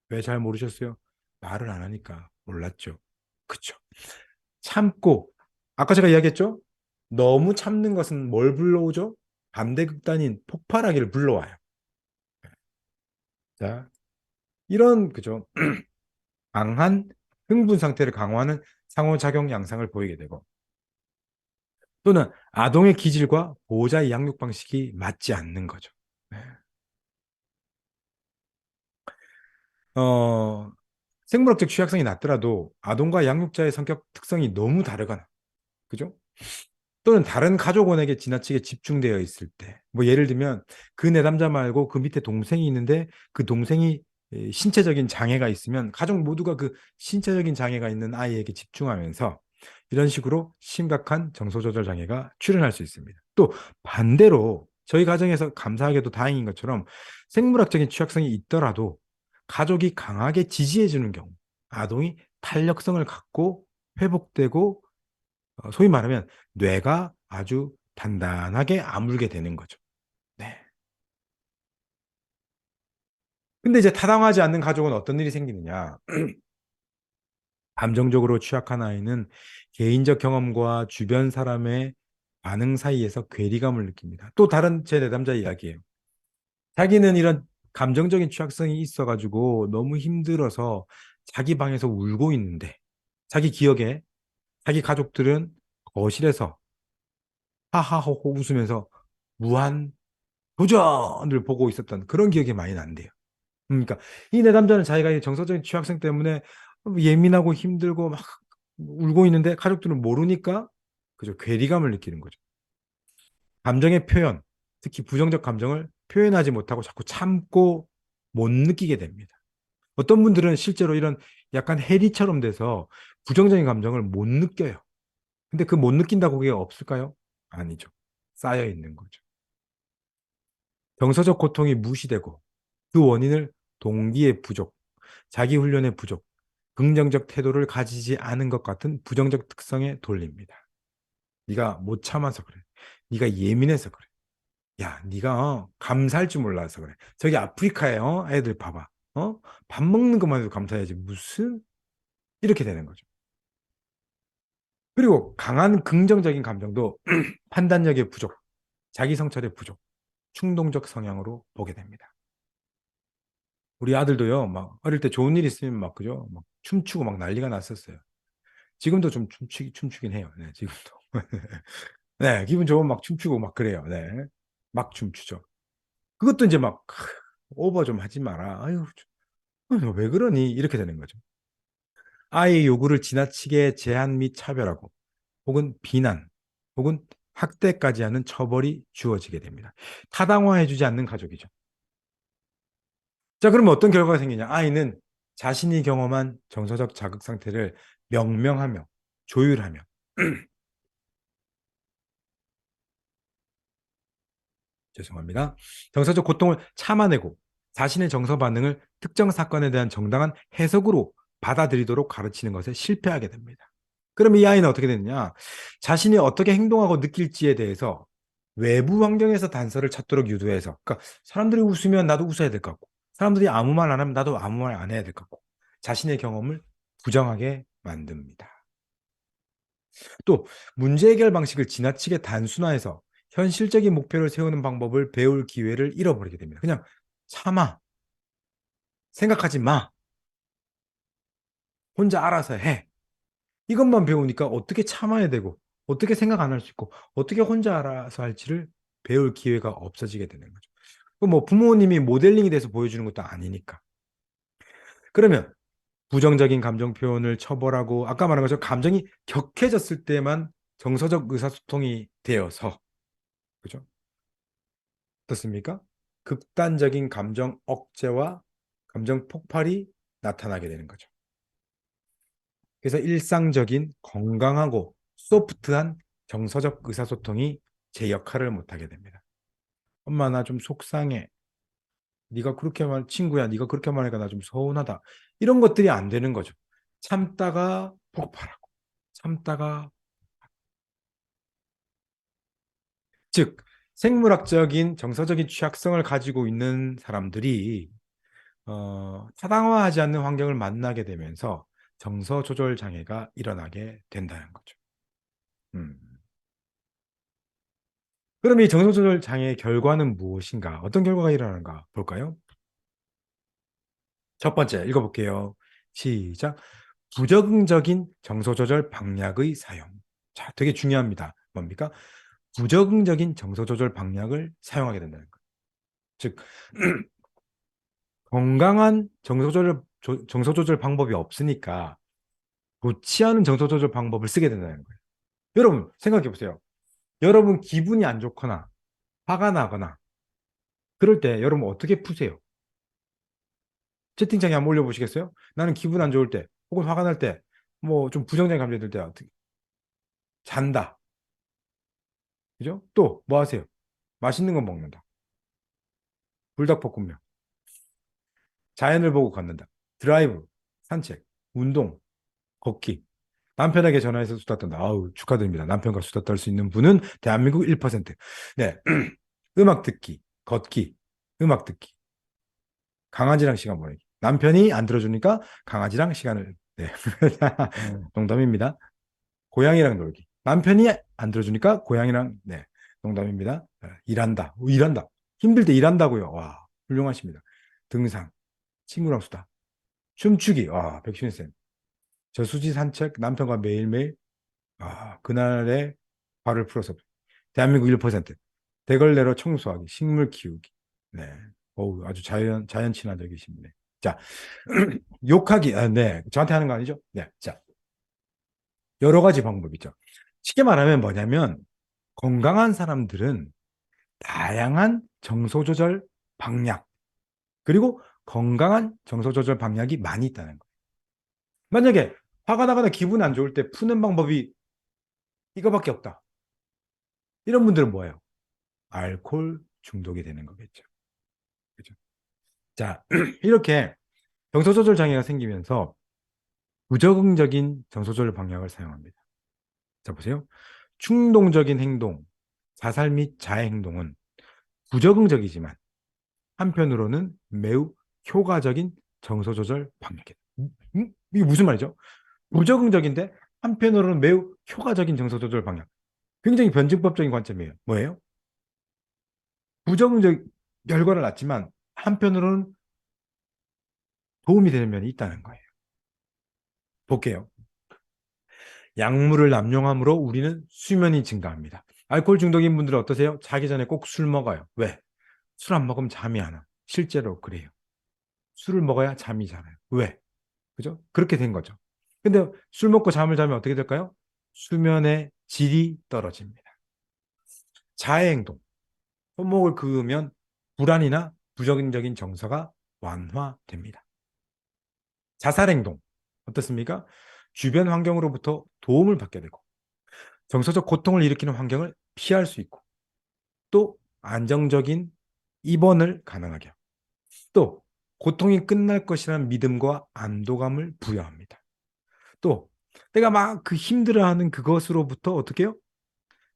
왜 잘 모르셨어요? 말을 안 하니까 몰랐죠. 그쵸. 참고, 아까 제가 이야기했죠? 너무 참는 것은 뭘 불러오죠? 반대극단인 폭발하기를 불러와요. 자, 그죠. 강한 흥분 상태를 강화하는 상호작용 양상을 보이게 되고, 또는 아동의 기질과 보호자의 양육 방식이 맞지 않는 거죠. 네. 어, 생물학적 취약성이 낮더라도 아동과 양육자의 성격 특성이 너무 다르거나, 그죠? 또는 다른 가족원에게 지나치게 집중되어 있을 때, 뭐 예를 들면 그 내담자 말고 그 밑에 동생이 있는데 그 동생이 신체적인 장애가 있으면 가족 모두가 그 신체적인 장애가 있는 아이에게 집중하면서 이런 식으로 심각한 정서조절 장애가 출현할 수 있습니다. 또 반대로 저희 가정에서 감사하게도 다행인 것처럼 생물학적인 취약성이 있더라도 가족이 강하게 지지해 주는 경우 아동이 탄력성을 갖고 회복되고 소위 말하면 뇌가 아주 단단하게 아물게 되는 거죠. 네. 근데 이제 타당하지 않는 가족은 어떤 일이 생기느냐? 감정적으로 취약한 아이는 개인적 경험과 주변 사람의 반응 사이에서 괴리감을 느낍니다. 또 다른 제 내담자 이야기예요. 자기는 이런 감정적인 취약성이 있어가지고 너무 힘들어서 자기 방에서 울고 있는데 자기 기억에 자기 가족들은 거실에서 하하호호 웃으면서 무한 도전을 보고 있었던 그런 기억이 많이 난대요. 그러니까 이 내담자는 자기가 이 정서적인 취약성 때문에 예민하고 힘들고 막 울고 있는데 가족들은 모르니까 그죠? 괴리감을 느끼는 거죠. 감정의 표현, 특히 부정적 감정을 표현하지 못하고 자꾸 참고 못 느끼게 됩니다. 어떤 분들은 실제로 이런 약간 해리처럼 돼서 부정적인 감정을 못 느껴요. 근데 그 못 느낀다고 그게 없을까요? 아니죠. 쌓여 있는 거죠. 정서적 고통이 무시되고 그 원인을 동기의 부족, 자기 훈련의 부족, 긍정적 태도를 가지지 않은 것 같은 부정적 특성에 돌립니다. 네가 못 참아서 그래. 네가 예민해서 그래. 야, 네가 감사할 줄 몰라서 그래. 저기 아프리카에 애들 봐봐. 밥 먹는 것만 해도 감사해야지. 무슨 이렇게 되는 거죠. 그리고 강한 긍정적인 감정도 판단력의 부족, 자기 성찰의 부족, 충동적 성향으로 보게 됩니다. 우리 아들도요, 막 어릴 때 좋은 일 있으면 막 그죠, 막 춤추고 막 난리가 났었어요. 지금도 좀 춤추긴 해요. 네, 지금도. 네, 기분 좋으면 막 춤추고 막 그래요. 네, 막 춤추죠. 그것도 이제 막 오버 좀 하지 마라. 아유, 너왜 그러니? 이렇게 되는 거죠. 아이의 요구를 지나치게 제한 및 차별하고 혹은 비난 혹은 학대까지 하는 처벌이 주어지게 됩니다. 타당화해주지 않는 가족이죠. 자, 그러면 어떤 결과가 생기냐? 아이는 자신이 경험한 정서적 자극 상태를 명명하며 조율하며 죄송합니다. 정서적 고통을 참아내고 자신의 정서 반응을 특정 사건에 대한 정당한 해석으로 받아들이도록 가르치는 것에 실패하게 됩니다. 그럼 이 아이는 어떻게 되느냐? 자신이 어떻게 행동하고 느낄지에 대해서 외부 환경에서 단서를 찾도록 유도해서, 그러니까 사람들이 웃으면 나도 웃어야 될 것 같고, 사람들이 아무 말 안 하면 나도 아무 말 안 해야 될 것 같고, 자신의 경험을 부정하게 만듭니다. 또 문제 해결 방식을 지나치게 단순화해서 현실적인 목표를 세우는 방법을 배울 기회를 잃어버리게 됩니다. 그냥 참아, 생각하지 마, 혼자 알아서 해. 이것만 배우니까 어떻게 참아야 되고, 어떻게 생각 안 할 수 있고, 어떻게 혼자 알아서 할지를 배울 기회가 없어지게 되는 거죠. 뭐 부모님이 모델링이 돼서 보여주는 것도 아니니까. 그러면 부정적인 감정 표현을 처벌하고 아까 말한 것처럼 감정이 격해졌을 때만 정서적 의사소통이 되어서 그죠? 어떻습니까? 극단적인 감정 억제와 감정 폭발이 나타나게 되는 거죠. 그래서 일상적인 건강하고 소프트한 정서적 의사소통이 제 역할을 못하게 됩니다. 엄마 나 좀 속상해. 네가 그렇게 말 친구야 네가 그렇게 말하니까 나 좀 서운하다. 이런 것들이 안 되는 거죠. 참다가 폭발하고 참다가 즉 생물학적인 정서적인 취약성을 가지고 있는 사람들이 타당화하지 않는 환경을 만나게 되면서 정서 조절 장애가 일어나게 된다는 거죠. 음. 그럼 이 정서 조절 장애의 결과는 무엇인가? 어떤 결과가 일어나는가 볼까요? 첫 번째 읽어볼게요. 시작. 부적응적인 정서 조절 방약의 사용. 자, 되게 중요합니다. 뭡니까? 부적응적인 정서 조절 방약을 사용하게 된다는 거예요. 즉 건강한 정서 조절 방법이 없으니까 좋지 않은 정서 조절 방법을 쓰게 된다는 거예요. 여러분 생각해 보세요. 여러분 기분이 안 좋거나 화가 나거나 그럴 때 여러분 어떻게 푸세요? 채팅창에 한번 올려보시겠어요? 나는 기분 안 좋을 때 혹은 화가 날 때 뭐 좀 부정적인 감정이 들 때 어떻게 잔다. 그죠? 또 뭐 하세요? 맛있는 거 먹는다. 불닭볶음면. 자연을 보고 걷는다. 드라이브, 산책, 운동, 걷기. 남편에게 전화해서 수다 떤다. 아우, 축하드립니다. 남편과 수다 떨 수 있는 분은 대한민국 1%. 네. 음악 듣기, 걷기, 음악 듣기. 강아지랑 시간 보내기. 남편이 안 들어주니까 강아지랑 시간을, 네. 농담입니다. 고양이랑 놀기. 남편이 안 들어주니까 고양이랑, 네. 농담입니다. 일한다. 일한다. 힘들 때 일한다고요. 와, 훌륭하십니다. 등산, 친구랑 수다. 춤추기. 와, 백신쌤. 저수지 산책, 남편과 매일매일. 아, 그날의 발을 풀어서. 대한민국 1%. 대걸레로 청소하기, 식물 키우기. 네. 어우, 아주 자연 친화적이십니다. 자, 욕하기, 네, 저한테 하는 거 아니죠? 네, 자, 여러 가지 방법이 있죠. 쉽게 말하면 뭐냐면, 건강한 사람들은 다양한 정서 조절 방약, 그리고 건강한 정서 조절 방약이 많이 있다는 거예요. 만약에 화가 나거나 기분 안 좋을 때 푸는 방법이 이거밖에 없다. 이런 분들은 뭐예요? 알코올 중독이 되는 거겠죠. 그죠? 자, 이렇게 정서 조절 장애가 생기면서 부적응적인 정서 조절 방향을 사용합니다. 자, 보세요. 충동적인 행동, 자살 및 자해 행동은 부적응적이지만 한편으로는 매우 효과적인 정서 조절 방향이다. 이게 무슨 말이죠? 부적응적인데 한편으로는 매우 효과적인 정서 조절 방향. 굉장히 변증법적인 관점이에요. 뭐예요? 부정적 결과를 낳지만 한편으로는 도움이 되는 면이 있다는 거예요. 볼게요. 약물을 남용함으로 우리는 수면이 증가합니다. 알코올 중독인 분들은 어떠세요? 자기 전에 꼭 술 먹어요. 왜? 술 안 먹으면 잠이 안 와. 실제로 그래요. 술을 먹어야 잠이 잘 와요. 왜? 그죠? 그렇게 된 거죠. 근데 술 먹고 잠을 자면 어떻게 될까요? 수면의 질이 떨어집니다. 자해 행동. 손목을 그으면 불안이나 부정적인 정서가 완화됩니다. 자살 행동. 어떻습니까? 주변 환경으로부터 도움을 받게 되고 정서적 고통을 일으키는 환경을 피할 수 있고 또 안정적인 입원을 가능하게 하고 또 고통이 끝날 것이라는 믿음과 안도감을 부여합니다. 또 내가 막 그 힘들어하는 그것으로부터 어떻게 해요?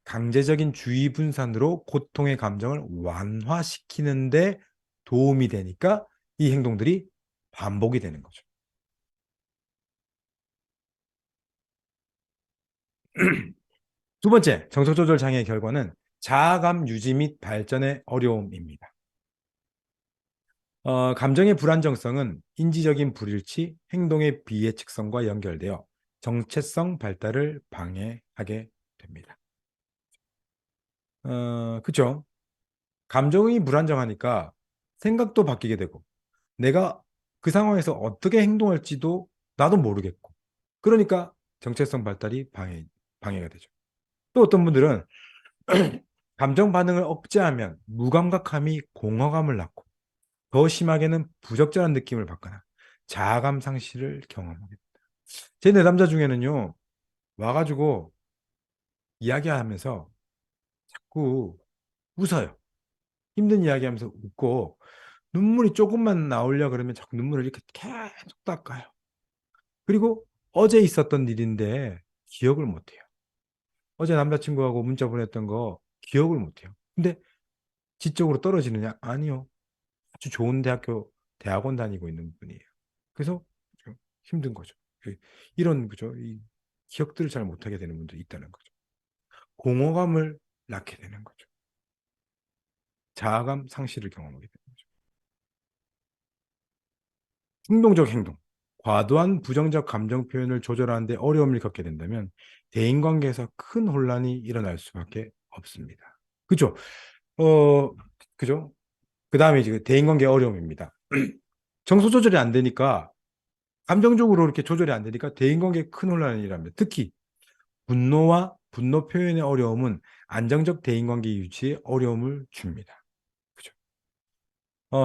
강제적인 주의 분산으로 고통의 감정을 완화시키는데 도움이 되니까 이 행동들이 반복이 되는 거죠. 두 번째, 정서 조절 장애의 결과는 자아감 유지 및 발전의 어려움입니다. 감정의 불안정성은 인지적인 불일치, 행동의 비예측성과 연결되어 정체성 발달을 방해하게 됩니다. 그죠? 감정이 불안정하니까 생각도 바뀌게 되고, 내가 그 상황에서 어떻게 행동할지도 나도 모르겠고, 그러니까 정체성 발달이 방해가 되죠. 또 어떤 분들은 감정 반응을 억제하면 무감각함이 공허감을 낳고, 더 심하게는 부적절한 느낌을 받거나 자아감 상실을 경험하게 됩니다. 제 내담자 중에는요, 와가지고 이야기하면서 자꾸 웃어요. 힘든 이야기하면서 웃고 눈물이 조금만 나오려 그러면 자꾸 눈물을 이렇게 계속 닦아요. 그리고 어제 있었던 일인데 기억을 못해요. 어제 남자친구하고 문자 보냈던 거 기억을 못해요. 근데 지적으로 떨어지느냐? 아니요. 아주 좋은 대학원 다니고 있는 분이에요. 그래서 좀 힘든 거죠. 이런 거죠. 이 기억들을 잘 못하게 되는 분들이 있다는 거죠. 공허감을 낳게 되는 거죠. 자아감 상실을 경험하게 되는 거죠. 충동적 행동. 과도한 부정적 감정 표현을 조절하는데 어려움을 겪게 된다면 대인관계에서 큰 혼란이 일어날 수밖에 없습니다. 그죠? 어, 그죠? 그 다음에 이제 대인관계 어려움입니다. 정서 조절이 안 되니까 감정적으로 이렇게 조절이 안 되니까 대인관계에 큰 혼란이 일어납니다. 특히 분노와 분노 표현의 어려움은 안정적 대인관계 유지에 어려움을 줍니다. 그죠?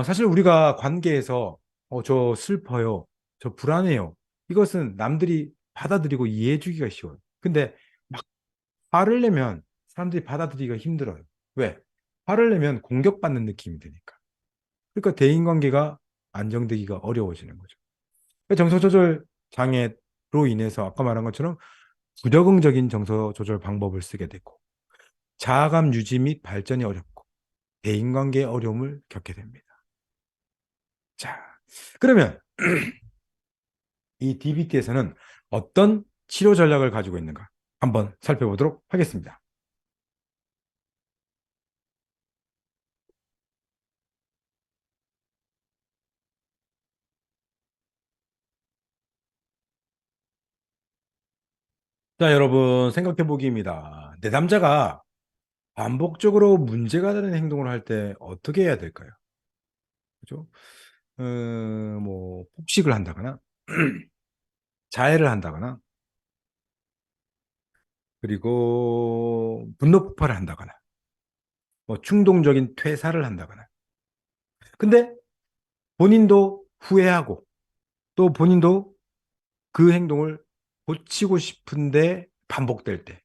사실 우리가 관계에서 저 슬퍼요, 저 불안해요. 이것은 남들이 받아들이고 이해해 주기가 쉬워요. 근데 막 화를 내면 사람들이 받아들이기가 힘들어요. 왜? 화를 내면 공격받는 느낌이 드니까. 그러니까 대인관계가 안정되기가 어려워지는 거죠. 정서 조절 장애로 인해서 아까 말한 것처럼 부적응적인 정서 조절 방법을 쓰게 되고 자아감 유지 및 발전이 어렵고 대인관계의 어려움을 겪게 됩니다. 자, 그러면 이 DBT에서는 어떤 치료 전략을 가지고 있는가 한번 살펴보도록 하겠습니다. 자, 여러분 생각해 보기입니다. 내 남자가 반복적으로 문제가 되는 행동을 할 때 어떻게 해야 될까요? 그죠? 뭐 폭식을 한다거나 자해를 한다거나 그리고 분노 폭발을 한다거나 뭐 충동적인 퇴사를 한다거나 근데 본인도 후회하고 또 본인도 그 행동을 고치고 싶은데 반복될 때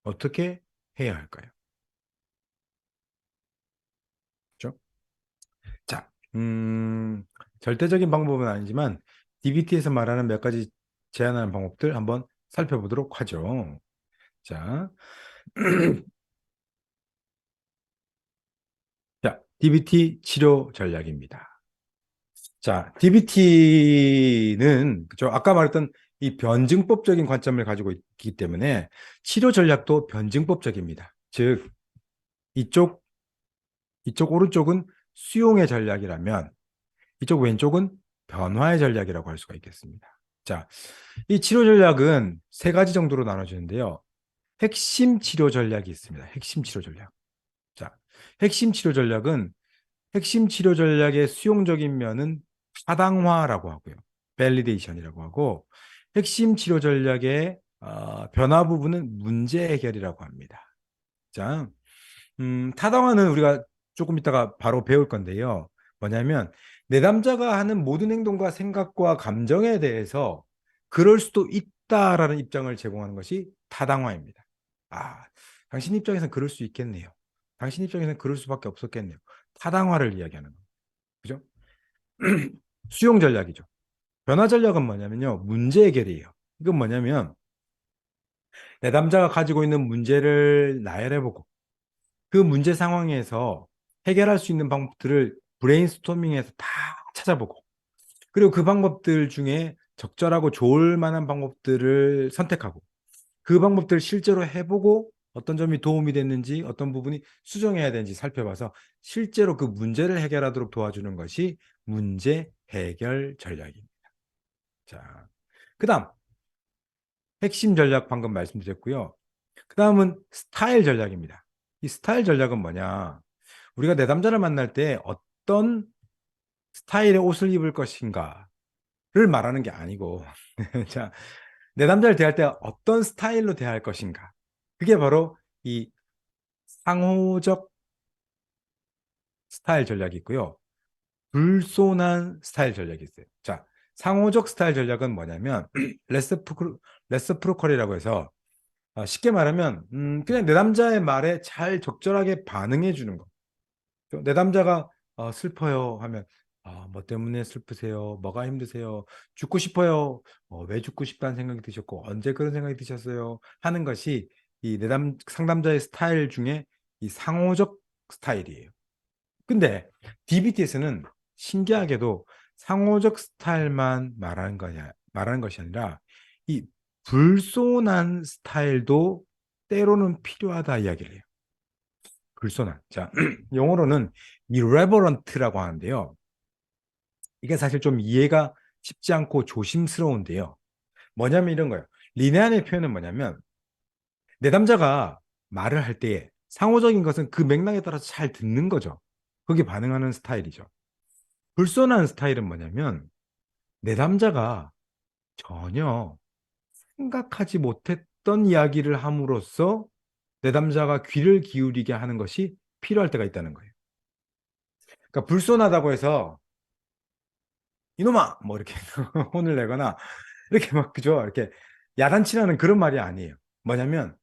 어떻게 해야 할까요? 그렇죠? 자, 절대적인 방법은 아니지만 DBT에서 말하는 몇 가지 제안하는 방법들 한번 살펴보도록 하죠. 자, 자, DBT 치료 전략입니다. 자, DBT는 그죠? 아까 말했던 이 변증법적인 관점을 가지고 있기 때문에 치료 전략도 변증법적입니다. 즉, 이쪽 이쪽 오른쪽은 수용의 전략이라면 이쪽 왼쪽은 변화의 전략이라고 할 수가 있겠습니다. 자, 이 치료 전략은 세 가지 정도로 나눠지는데요. 핵심 치료 전략이 있습니다. 핵심 치료 전략. 자, 핵심 치료 전략은 핵심 치료 전략의 수용적인 면은 타당화라고 하고요. 밸리데이션이라고 하고 핵심 치료 전략의 변화 부분은 문제 해결이라고 합니다. 자, 타당화는 우리가 조금 이따가 바로 배울 건데요. 뭐냐면 내담자가 하는 모든 행동과 생각과 감정에 대해서 그럴 수도 있다라는 입장을 제공하는 것이 타당화입니다. 아, 당신 입장에서는 그럴 수 있겠네요. 당신 입장에서는 그럴 수밖에 없었겠네요. 타당화를 이야기하는 거죠. 그죠? 수용 전략이죠. 변화 전략은 뭐냐면요. 문제 해결이에요. 이건 뭐냐면 내담자가 가지고 있는 문제를 나열해보고 그 문제 상황에서 해결할 수 있는 방법들을 브레인스토밍해서 다 찾아보고 그리고 그 방법들 중에 적절하고 좋을 만한 방법들을 선택하고 그 방법들을 실제로 해보고 어떤 점이 도움이 됐는지 어떤 부분이 수정해야 되는지 살펴봐서 실제로 그 문제를 해결하도록 도와주는 것이 문제 해결 전략입니다. 자, 그다음 핵심 전략 방금 말씀드렸고요. 그다음은 스타일 전략입니다. 이 스타일 전략은 뭐냐? 우리가 내담자를 만날 때 어떤 스타일의 옷을 입을 것인가를 말하는 게 아니고, 자, 내담자를 대할 때 어떤 스타일로 대할 것인가. 그게 바로 이 상호적 스타일 전략이 있고요. 불손한 스타일 전략이 있어요. 자, 상호적 스타일 전략은 뭐냐면, 레스프로컬이라고 해서, 쉽게 말하면, 그냥 내담자의 말에 잘 적절하게 반응해 주는 거. 내담자가 슬퍼요 하면 뭐 때문에 슬프세요? 뭐가 힘드세요? 죽고 싶어요. 왜 죽고 싶다는 생각이 드셨고 언제 그런 생각이 드셨어요? 하는 것이 이 내담 상담자의 스타일 중에 이 상호적 스타일이에요. 근데 DBT에서는 신기하게도 상호적 스타일만 말하는 것이 아니라 이 불손한 스타일도 때로는 필요하다 이야기를 해요. 불손한. 자, 영어로는 irreverent라고 하는데요. 이게 사실 좀 이해가 쉽지 않고 조심스러운데요. 뭐냐면 이런 거예요. 리네안의 표현은 뭐냐면 내담자가 말을 할 때에 상호적인 것은 그 맥락에 따라서 잘 듣는 거죠. 거기에 반응하는 스타일이죠. 불손한 스타일은 뭐냐면 내담자가 전혀 생각하지 못했던 이야기를 함으로써 내담자가 귀를 기울이게 하는 것이 필요할 때가 있다는 거예요. 그러니까 불손하다고 해서 이놈아! 뭐 이렇게 혼을 내거나 이렇게 막 그죠? 이렇게 야단치라는 그런 말이 아니에요. 뭐냐면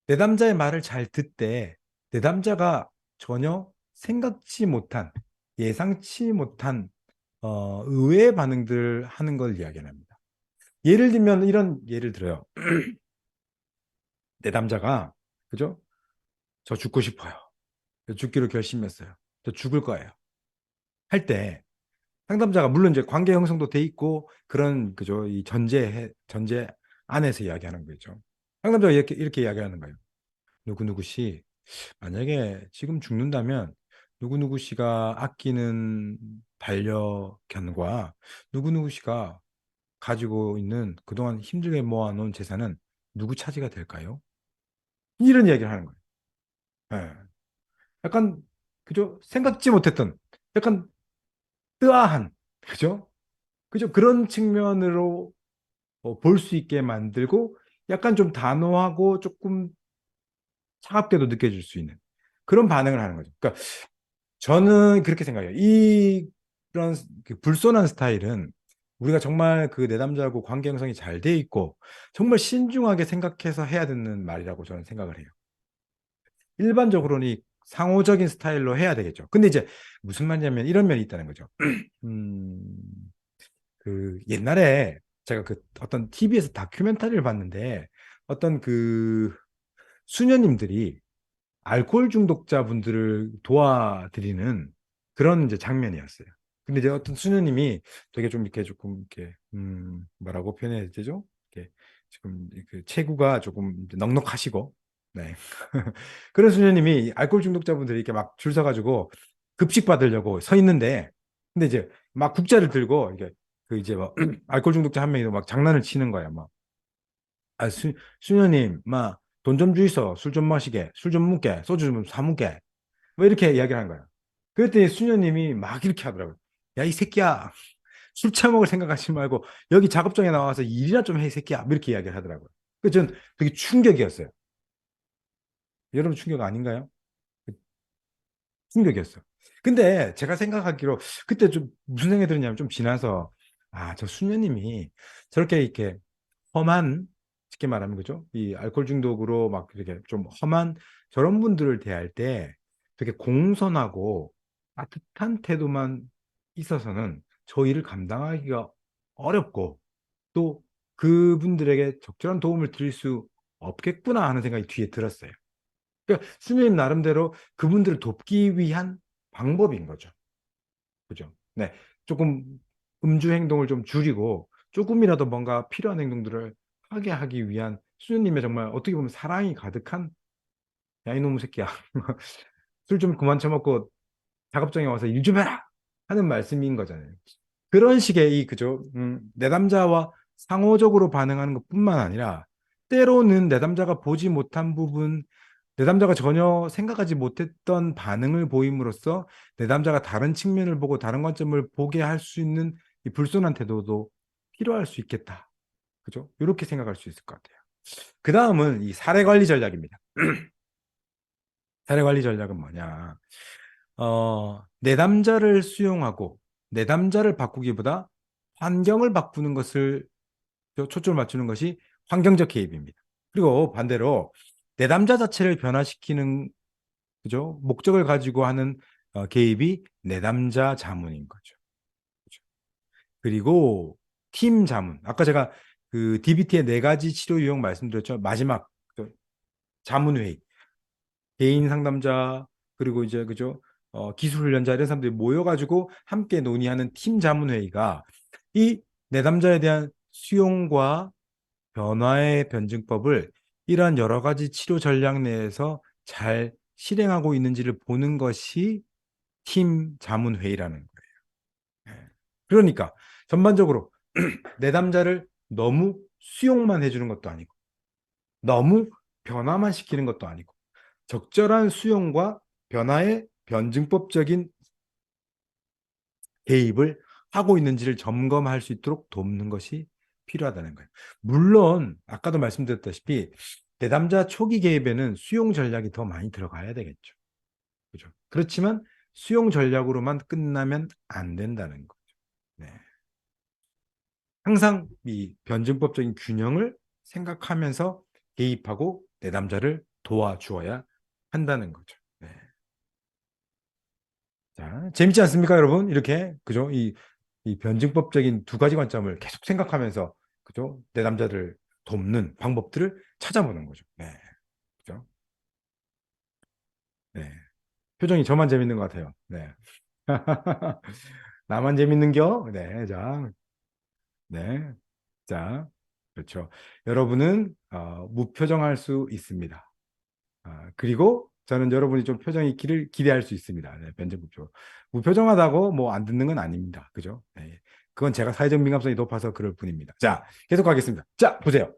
내담자의 말을 잘 듣되 내담자가 전혀 생각지 못한 예상치 못한 의외의 반응들 하는 걸 이야기합니다. 예를 들면 이런 예를 들어요. 내담자가 그죠? 저 죽고 싶어요. 저 죽기로 결심했어요. 저 죽을 거예요. 할 때 상담자가 물론 이제 관계 형성도 돼 있고 그런 그죠 이 전제 안에서 이야기하는 거죠. 상담자가 이렇게 이야기하는 거예요. 누구누구 씨 만약에 지금 죽는다면 누구누구 씨가 아끼는 반려견과 누구누구 씨가 가지고 있는 그동안 힘들게 모아놓은 재산은 누구 차지가 될까요? 이런 이야기를 하는 거예요. 예. 약간 그죠 생각지 못했던 약간 뜨아한, 그죠? 그죠? 그런 측면으로 볼 수 있게 만들고 약간 좀 단호하고 조금 차갑게도 느껴질 수 있는 그런 반응을 하는 거죠. 그러니까 저는 그렇게 생각해요. 그런 그 불손한 스타일은 우리가 정말 그 내담자하고 관계 형성이 잘 돼 있고 정말 신중하게 생각해서 해야 되는 말이라고 저는 생각을 해요. 일반적으로는 이 상호적인 스타일로 해야 되겠죠. 근데 이제 무슨 말이냐면 이런 면이 있다는 거죠. 음, 그 옛날에 제가 그 어떤 TV에서 다큐멘터리를 봤는데 어떤 그 수녀님들이 알코올 중독자분들을 도와드리는 그런 이제 장면이었어요. 근데 이제 어떤 수녀님이 되게 좀 이렇게 조금 이렇게 뭐라고 표현해야 되죠? 이렇게 지금 그 체구가 조금 이제 넉넉하시고 네. 그런 수녀님이 알코올 중독자분들이 이렇게 막 줄 서가지고 급식 받으려고 서 있는데 근데 이제 막 국자를 들고 이게 그 이제 막 알코올 중독자 한 명이 막 장난을 치는 거야. 막 아, 수녀님, 막, 돈 좀 주이소. 술 좀 마시게. 술 좀 묵게. 소주 좀 사묵게. 뭐 이렇게 이야기를 하는 거야. 그랬더니 수녀님이 막 이렇게 하더라고요. 야, 이 새끼야. 술 처먹을 생각하지 말고 여기 작업장에 나와서 일이나 좀 해, 이 새끼야. 뭐 이렇게 이야기를 하더라고요. 그래서 전 되게 충격이었어요. 여러분 충격 아닌가요? 충격이었어. 근데 제가 생각하기로 그때 좀 무슨 생각이 들었냐면 좀 지나서 아, 저 수녀님이 저렇게 이렇게 험한 쉽게 말하면 그죠? 이 알코올 중독으로 막 이렇게 좀 험한 저런 분들을 대할 때 되게 공손하고 따뜻한 태도만 있어서는 저 일을 감당하기가 어렵고 또 그분들에게 적절한 도움을 드릴 수 없겠구나 하는 생각이 뒤에 들었어요. 그러니까 수녀님 나름대로 그분들을 돕기 위한 방법인 거죠. 그죠? 네. 조금 음주 행동을 좀 줄이고 조금이라도 뭔가 필요한 행동들을 하게 하기 위한 수녀님의 정말 어떻게 보면 사랑이 가득한 야, 이놈의 새끼야. 술 좀 그만 처먹고 작업장에 와서 일 좀 해라! 하는 말씀인 거잖아요. 그런 식의 이, 그죠? 내담자와 상호적으로 반응하는 것뿐만 아니라 때로는 내담자가 보지 못한 부분, 내담자가 전혀 생각하지 못했던 반응을 보임으로써 내담자가 다른 측면을 보고 다른 관점을 보게 할 수 있는 이 불손한 태도도 필요할 수 있겠다. 그죠? 이렇게 생각할 수 있을 것 같아요. 그 다음은 이 사례 관리 전략입니다. 사례 관리 전략은 뭐냐? 내담자를 수용하고 내담자를 바꾸기보다 환경을 바꾸는 것을 초점을 맞추는 것이 환경적 개입입니다. 그리고 반대로 내담자 자체를 변화시키는 그죠? 목적을 가지고 하는 개입이 내담자 자문인 거죠. 그죠? 그리고 팀 자문. 아까 제가 그 DBT의 네 가지 치료 유형 말씀드렸죠. 마지막 그 자문회의. 개인 상담자 그리고 이제 그죠? 기술 훈련자 이런 사람들이 모여가지고 함께 논의하는 팀 자문회의가 이 내담자에 대한 수용과 변화의 변증법을 이러한 여러 가지 치료 전략 내에서 잘 실행하고 있는지를 보는 것이 팀 자문회의라는 거예요. 예. 그러니까 전반적으로 내담자를 너무 수용만 해주는 것도 아니고 너무 변화만 시키는 것도 아니고 적절한 수용과 변화의 변증법적인 개입을 하고 있는지를 점검할 수 있도록 돕는 것이 필요하다는 거예요. 물론 아까도 말씀드렸다시피 내담자 초기 개입에는 수용 전략이 더 많이 들어가야 되겠죠. 그죠? 그렇지만 수용 전략으로만 끝나면 안 된다는 거죠. 네. 항상 이 변증법적인 균형을 생각하면서 개입하고 내담자를 도와주어야 한다는 거죠. 네. 자, 재밌지 않습니까, 여러분? 이렇게, 그죠? 이 변증법적인 두 가지 관점을 계속 생각하면서, 그죠? 내 남자를 돕는 방법들을 찾아보는 거죠. 네, 그죠? 네. 표정이 저만 재밌는 것 같아요. 네. 나만 재밌는겨? 네, 자, 네. 자, 그렇죠. 여러분은 무표정할 수 있습니다. 그리고 저는 여러분이 좀 표정이 있기를 기대할 수 있습니다. 네, 변증급조. 무표정하다고 뭐 안 듣는 건 아닙니다. 그죠? 네, 그건 제가 사회적 민감성이 높아서 그럴 뿐입니다. 자, 계속 가겠습니다. 자, 보세요.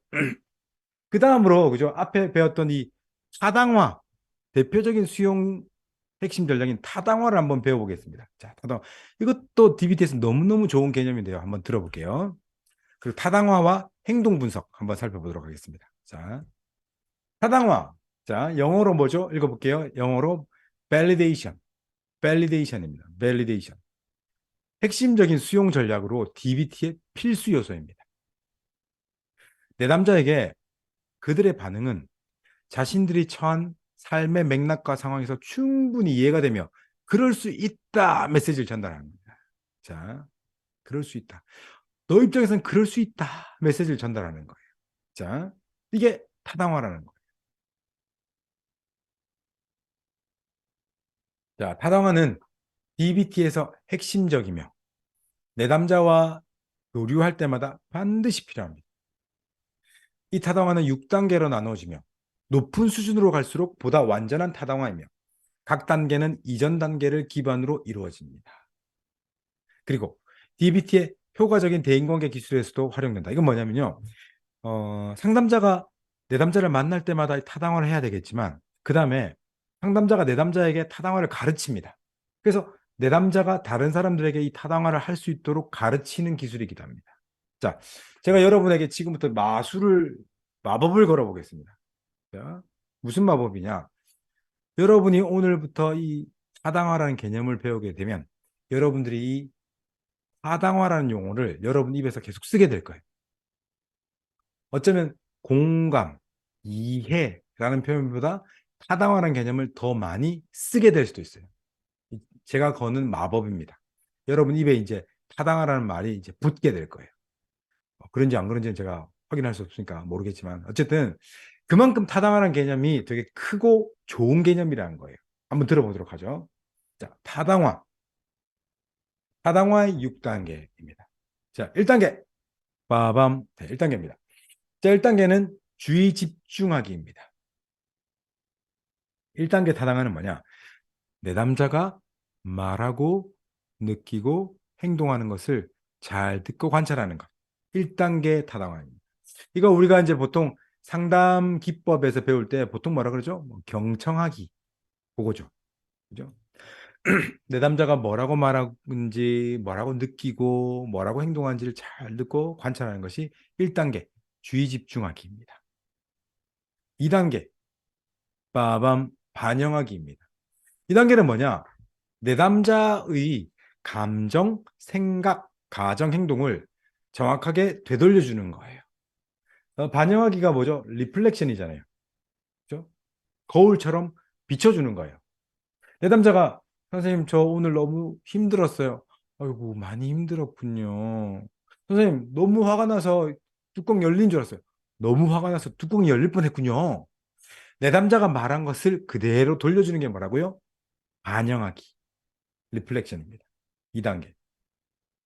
그 다음으로, 그죠? 앞에 배웠던 이 사당화, 대표적인 수용 핵심 전략인 타당화를 한번 배워보겠습니다. 자, 타당화. 이것도 DBT에서 너무너무 좋은 개념인데요. 한번 들어볼게요. 그리고 타당화와 행동 분석 한번 살펴보도록 하겠습니다. 자, 타당화. 자, 영어로 뭐죠? 읽어볼게요. 영어로 validation. validation입니다. validation. 핵심적인 수용 전략으로 DBT의 필수 요소입니다. 내담자에게 그들의 반응은 자신들이 처한 삶의 맥락과 상황에서 충분히 이해가 되며 그럴 수 있다 메시지를 전달합니다. 자, 그럴 수 있다. 너 입장에서는 그럴 수 있다 메시지를 전달하는 거예요. 자, 이게 타당화라는 거예요. 자, 타당화는 DBT에서 핵심적이며 내담자와 교류할 때마다 반드시 필요합니다. 이 타당화는 6단계로 나누어지며 높은 수준으로 갈수록 보다 완전한 타당화이며 각 단계는 이전 단계를 기반으로 이루어집니다. 그리고 DBT의 효과적인 대인관계 기술에서도 활용된다. 이건 뭐냐면요. 상담자가 내담자를 만날 때마다 타당화를 해야 되겠지만 그 다음에 상담자가 내담자에게 타당화를 가르칩니다. 그래서 내담자가 다른 사람들에게 이 타당화를 할 수 있도록 가르치는 기술이기도 합니다. 자, 제가 여러분에게 지금부터 마법을 걸어보겠습니다. 자, 무슨 마법이냐? 여러분이 오늘부터 이 타당화라는 개념을 배우게 되면 여러분들이 이 타당화라는 용어를 여러분 입에서 계속 쓰게 될 거예요. 어쩌면 공감, 이해라는 표현보다 타당화라는 개념을 더 많이 쓰게 될 수도 있어요. 제가 거는 마법입니다. 여러분 입에 이제 타당화라는 말이 이제 붙게 될 거예요. 그런지 안 그런지는 제가 확인할 수 없으니까 모르겠지만 어쨌든 그만큼 타당화라는 개념이 되게 크고 좋은 개념이라는 거예요. 한번 들어보도록 하죠. 자, 타당화. 타당화의 6단계입니다. 자, 1단계. 빠밤. 네, 1단계입니다. 자, 1단계는 주의 집중하기입니다. 1단계 타당화는 뭐냐? 내담자가 말하고 느끼고 행동하는 것을 잘 듣고 관찰하는 것. 1단계 타당화입니다. 이거 우리가 이제 보통 상담 기법에서 배울 때 보통 뭐라 그러죠? 뭐 경청하기. 그거죠. 그죠? 내담자가 뭐라고 말하는지, 뭐라고 느끼고, 뭐라고 행동하는지를 잘 듣고 관찰하는 것이 1단계 주의 집중하기입니다. 2단계 빠밤 반영하기입니다. 2단계는 뭐냐? 내담자의 감정, 생각, 가정, 행동을 정확하게 되돌려주는 거예요. 반영하기가 뭐죠? 리플렉션이잖아요. 그죠? 거울처럼 비춰주는 거예요. 내담자가 선생님 저 오늘 너무 힘들었어요. 아이고 많이 힘들었군요. 선생님 너무 화가 나서 뚜껑 열린 줄 알았어요. 너무 화가 나서 뚜껑이 열릴 뻔했군요. 내담자가 말한 것을 그대로 돌려주는 게 뭐라고요? 반영하기, 리플렉션입니다. 2단계.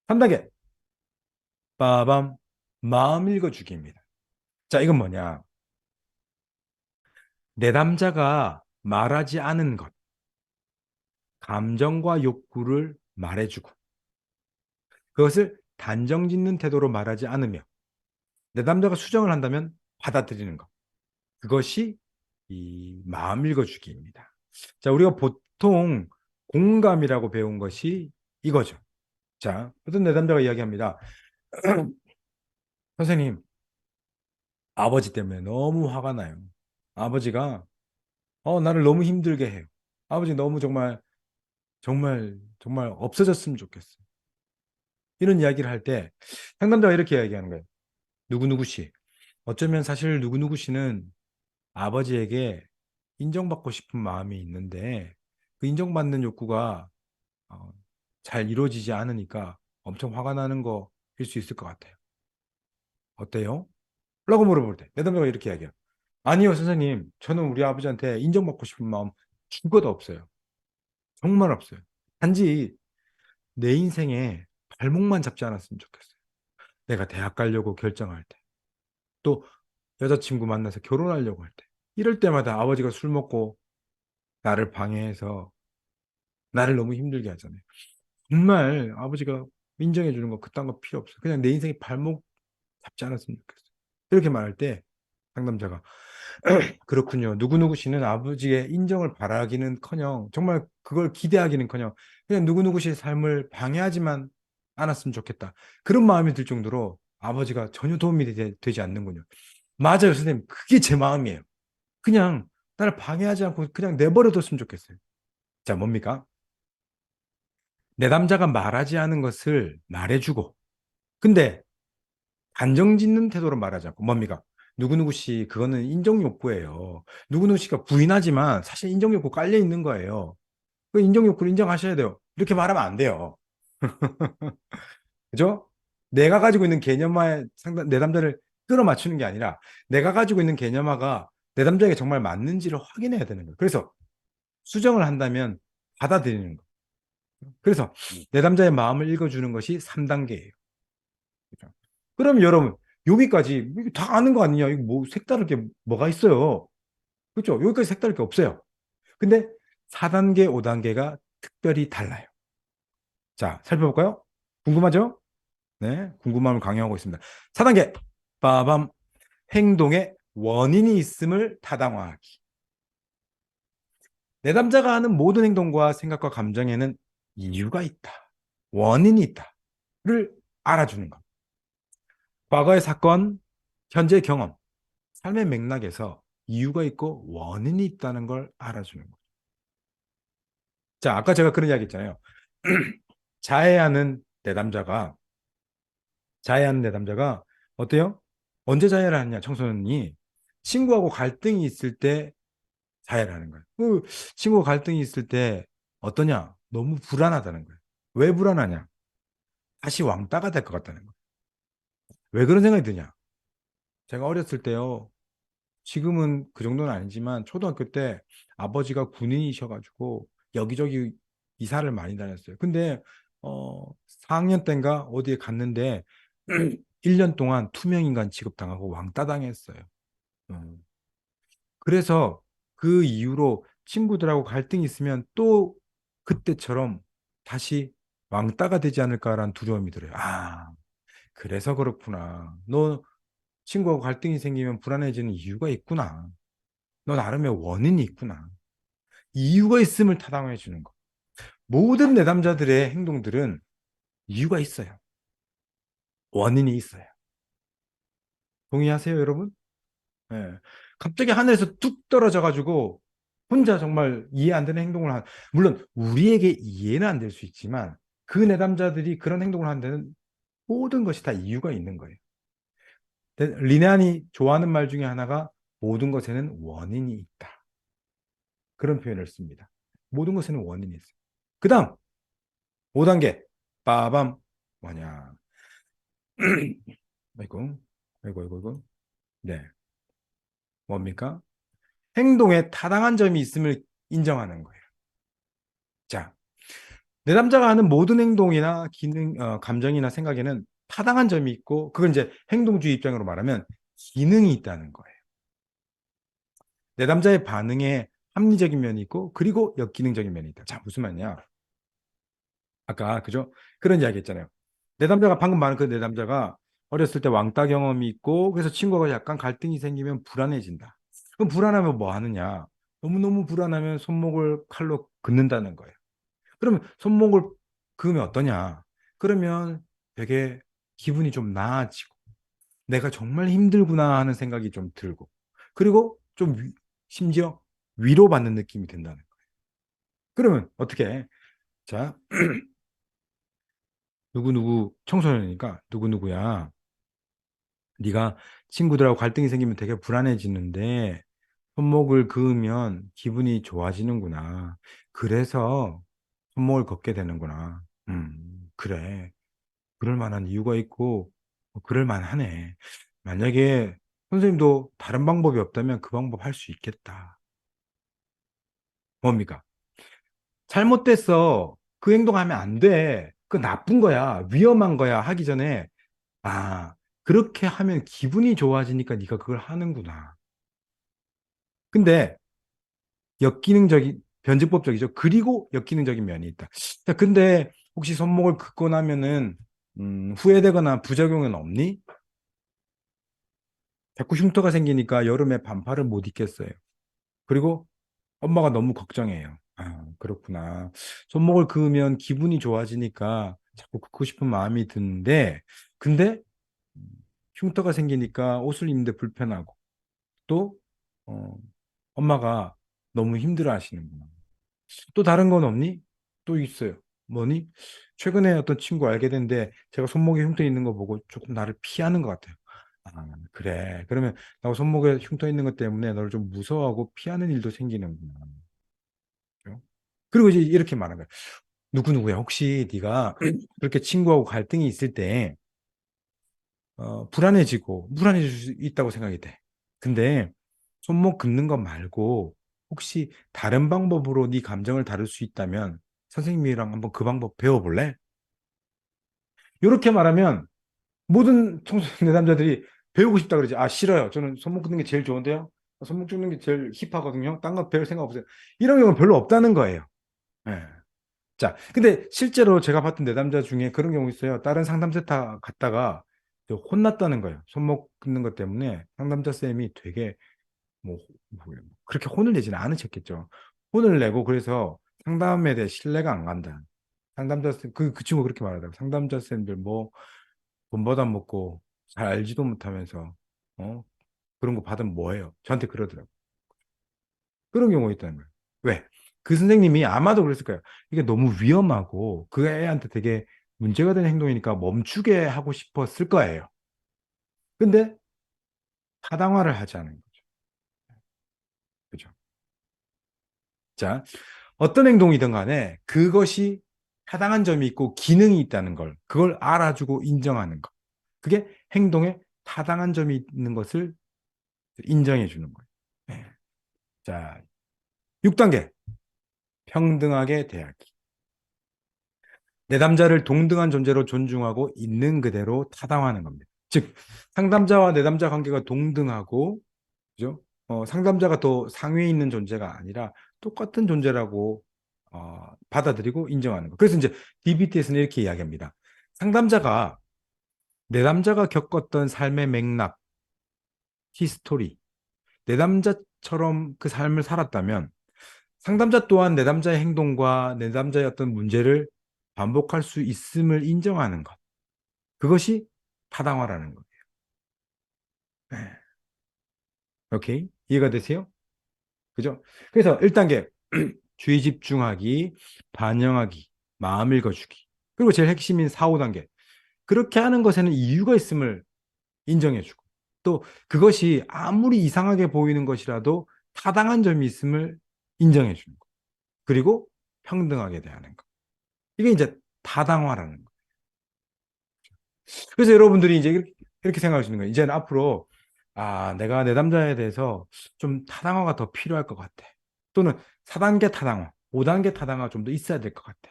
3단계. 빠밤 마음 읽어주기입니다. 자, 이건 뭐냐? 내담자가 말하지 않은 것, 감정과 욕구를 말해주고 그것을 단정 짓는 태도로 말하지 않으며 내담자가 수정을 한다면 받아들이는 것. 그것이 이 마음 읽어주기입니다. 자, 우리가 보통 공감이라고 배운 것이 이거죠. 자, 어떤 내담자가 이야기합니다. 선생님, 아버지 때문에 너무 화가 나요. 아버지가 나를 너무 힘들게 해요. 아버지 너무 정말 없어졌으면 좋겠어요. 이런 이야기를 할 때 상담자가 이렇게 이야기하는 거예요. 누구누구 씨. 어쩌면 사실 누구누구 씨는 아버지에게 인정받고 싶은 마음이 있는데 그 인정받는 욕구가 어, 잘 이루어지지 않으니까 엄청 화가 나는 거일 수 있을 것 같아요. 어때요? 라고 물어볼 때 내담자가 이렇게 이야기해요. 아니요, 선생님. 저는 우리 아버지한테 인정받고 싶은 마음 죽어도 없어요. 정말 없어요. 단지 내 인생에 발목만 잡지 않았으면 좋겠어요. 내가 대학 가려고 결정할 때, 또 여자친구 만나서 결혼하려고 할 때, 이럴 때마다 아버지가 술 먹고 나를 방해해서 나를 너무 힘들게 하잖아요. 정말 아버지가 인정해 주는 거 그딴 거 필요 없어요. 그냥 내 인생에 발목 잡지 않았으면 좋겠어요. 이렇게 말할 때 상담자가 그렇군요. 누구누구 씨는 아버지의 인정을 바라기는커녕 정말 그걸 기대하기는커녕 그냥 누구누구 씨의 삶을 방해하지만 않았으면 좋겠다. 그런 마음이 들 정도로 아버지가 전혀 도움이 되지 않는군요. 맞아요, 선생님. 그게 제 마음이에요. 그냥 나를 방해하지 않고 그냥 내버려뒀으면 좋겠어요. 자, 뭡니까? 내 남자가 말하지 않은 것을 말해주고, 근데 단정 짓는 태도로 말하지 않고, 뭡니까? 누구누구 씨, 그거는 인정 욕구예요. 누구누구 씨가 부인하지만 사실 인정 욕구 깔려 있는 거예요. 그 인정 욕구를 인정하셔야 돼요. 이렇게 말하면 안 돼요. 그죠? 내가 가지고 있는 개념화에 상당, 내 남자를 끌어맞추는 게 아니라 내가 가지고 있는 개념화가 내 남자에게 정말 맞는지를 확인해야 되는 거예요. 그래서 수정을 한다면 받아들이는 거. 그래서 내 남자의 마음을 읽어주는 것이 3단계예요. 그죠? 그럼 여러분, 여기까지 이거 다 아는 거 아니냐? 이거 뭐 색다를 게 뭐가 있어요? 그렇죠? 여기까지 색다를 게 없어요. 근데 4단계, 5단계가 특별히 달라요. 자, 살펴볼까요? 궁금하죠? 네, 궁금함을 강요하고 있습니다. 4단계, 빠밤, 행동에 원인이 있음을 타당화하기. 내 남자가 하는 모든 행동과 생각과 감정에는 이유가 있다. 원인이 있다를 알아주는 것. 과거의 사건, 현재 경험, 삶의 맥락에서 이유가 있고 원인이 있다는 걸 알아주는 것. 자, 아까 제가 그런 이야기 했잖아요. 자해하는 내 남자가, 자해하는 내 남자가 어때요? 언제 자해를 하느냐, 청소년이. 친구하고 갈등이 있을 때 자해를 하는 거예요. 그 친구와 갈등이 있을 때 어떠냐? 너무 불안하다는 거예요. 왜 불안하냐? 다시 왕따가 될 것 같다는 거예요. 왜 그런 생각이 드냐? 제가 어렸을 때요. 지금은 그 정도는 아니지만 초등학교 때 아버지가 군인이셔가지고 여기저기 이사를 많이 다녔어요. 근데 4학년 때인가 어디에 갔는데 1년 동안 투명인간 취급당하고 왕따 당했어요. 음. 그래서 그 이후로 친구들하고 갈등이 있으면 또 그때처럼 다시 왕따가 되지 않을까라는 두려움이 들어요. 아, 그래서 그렇구나. 너 친구하고 갈등이 생기면 불안해지는 이유가 있구나. 너 나름의 원인이 있구나. 이유가 있음을 타당해 주는 거. 모든 내담자들의 행동들은 이유가 있어요. 원인이 있어요. 동의하세요, 여러분? 예. 갑자기 하늘에서 뚝 떨어져가지고 혼자 정말 이해 안 되는 행동을 물론 우리에게 이해는 안 될 수 있지만 그 내담자들이 그런 행동을 하는 데는 모든 것이 다 이유가 있는 거예요. 리네안이 좋아하는 말 중에 하나가 모든 것에는 원인이 있다. 그런 표현을 씁니다. 모든 것에는 원인이 있어요. 그 다음 5단계 빠밤 뭐냐 아이고 아이고 네 뭡니까? 행동에 타당한 점이 있음을 인정하는 거예요. 자, 내 남자가 하는 모든 행동이나 기능, 감정이나 생각에는 타당한 점이 있고, 그건 이제 행동주의 입장으로 말하면 기능이 있다는 거예요. 내 남자의 반응에 합리적인 면이 있고, 그리고 역기능적인 면이 있다. 자, 무슨 말이냐? 아까, 그죠? 그런 이야기 했잖아요. 내 남자가 방금 말한 그 내 남자가 어렸을 때 왕따 경험이 있고, 그래서 친구가 약간 갈등이 생기면 불안해진다. 그럼 불안하면 뭐 하느냐? 너무너무 불안하면 손목을 칼로 긋는다는 거예요. 그러면 손목을 그으면 어떠냐? 그러면 되게 기분이 좀 나아지고 내가 정말 힘들구나 하는 생각이 좀 들고 그리고 좀 심지어 위로받는 느낌이 든다는 거예요. 그러면 어떻게 해? 자, 누구누구 청소년이니까 누구누구야. 네가 친구들하고 갈등이 생기면 되게 불안해지는데 손목을 그으면 기분이 좋아지는구나. 그래서 손목을 걷게 되는구나. 그래. 그럴 만한 이유가 있고, 그럴 만하네. 만약에 선생님도 다른 방법이 없다면 그 방법 할 수 있겠다. 뭡니까? 잘못됐어. 그 행동하면 안 돼. 그 나쁜 거야. 위험한 거야. 하기 전에, 아, 그렇게 하면 기분이 좋아지니까 네가 그걸 하는구나. 근데 역기능적인, 변증법적이죠. 그리고 역기능적인 면이 있다. 자, 근데 혹시 손목을 긋고 나면은, 후회되거나 부작용은 없니? 자꾸 흉터가 생기니까 여름에 반팔을 못 입겠어요. 그리고 엄마가 너무 걱정해요. 아, 그렇구나. 손목을 그으면 기분이 좋아지니까 자꾸 긋고 싶은 마음이 드는데, 근데 흉터가 생기니까 옷을 입는데 불편하고, 또, 어, 엄마가 너무 힘들어 하시는구나. 또 다른 건 없니? 또 있어요. 뭐니? 최근에 어떤 친구 알게 됐는데 제가 손목에 흉터 있는 거 보고 조금 나를 피하는 것 같아요. 아, 그래. 그러면 나 손목에 흉터 있는 것 때문에 너를 좀 무서워하고 피하는 일도 생기는구나. 그죠? 그리고 이제 이렇게 말한 거예요. 누구누구야. 혹시 네가 그렇게 친구하고 갈등이 있을 때 불안해지고 불안해질 수 있다고 생각이 돼. 근데 손목 긋는 거 말고 혹시 다른 방법으로 네 감정을 다룰 수 있다면 선생님이랑 한번 그 방법 배워볼래? 이렇게 말하면 모든 청소년 내담자들이 배우고 싶다 그러지. 아, 싫어요. 저는 손목 긋는 게 제일 좋은데요. 손목 긋는 게 제일 힙하거든요. 딴 거 배울 생각 없어요. 이런 경우는 별로 없다는 거예요. 예. 자, 근데 실제로 제가 봤던 내담자 중에 그런 경우 있어요. 다른 상담센터 갔다가 혼났다는 거예요. 손목 긋는 것 때문에 상담자 쌤이 되게 뭐, 그렇게 혼을 내지는 않으셨겠죠. 혼을 내고 그래서 상담에 대해 신뢰가 안 간다. 상담자 쌤, 그 친구 그렇게 말하더라고. 상담자 쌤들 뭐 돈 받아 먹고 잘 알지도 못하면서 어? 그런 거 받으면 뭐해요? 저한테 그러더라고. 그런 경우가 있다는 거예요. 왜? 그 선생님이 아마도 그랬을 거예요. 이게 너무 위험하고 그 애한테 되게 문제가 되는 행동이니까 멈추게 하고 싶었을 거예요. 근데 타당화를 하지 않은 거죠. 그죠? 자, 어떤 행동이든 간에 그것이 타당한 점이 있고 기능이 있다는 걸, 그걸 알아주고 인정하는 것. 그게 행동에 타당한 점이 있는 것을 인정해 주는 거예요. 네. 자, 6단계. 평등하게 대하기. 내담자를 동등한 존재로 존중하고 있는 그대로 타당화하는 겁니다. 즉, 상담자와 내담자 관계가 동등하고, 그죠? 상담자가 더 상위에 있는 존재가 아니라 똑같은 존재라고 받아들이고 인정하는 거. 그래서 이제 DBT에서는 이렇게 이야기합니다. 상담자가 내담자가 겪었던 삶의 맥락, 히스토리, 내담자처럼 그 삶을 살았다면 상담자 또한 내담자의 행동과 내담자의 어떤 문제를 반복할 수 있음을 인정하는 것. 그것이 타당화라는 거예요. 네. 오케이? 이해가 되세요? 그죠? 그래서 1단계, 주의 집중하기, 반영하기, 마음 읽어주기. 그리고 제일 핵심인 4, 5단계. 그렇게 하는 것에는 이유가 있음을 인정해주고, 또 그것이 아무리 이상하게 보이는 것이라도 타당한 점이 있음을 인정해주는 거. 그리고 평등하게 대하는 거. 이게 이제 타당화라는 거. 그래서 여러분들이 이제 이렇게 생각하시는 거예요. 이제는 앞으로, 아, 내가 내 남자에 대해서 좀 타당화가 더 필요할 것 같아. 또는 4단계 타당화, 5단계 타당화가 좀 더 있어야 될 것 같아.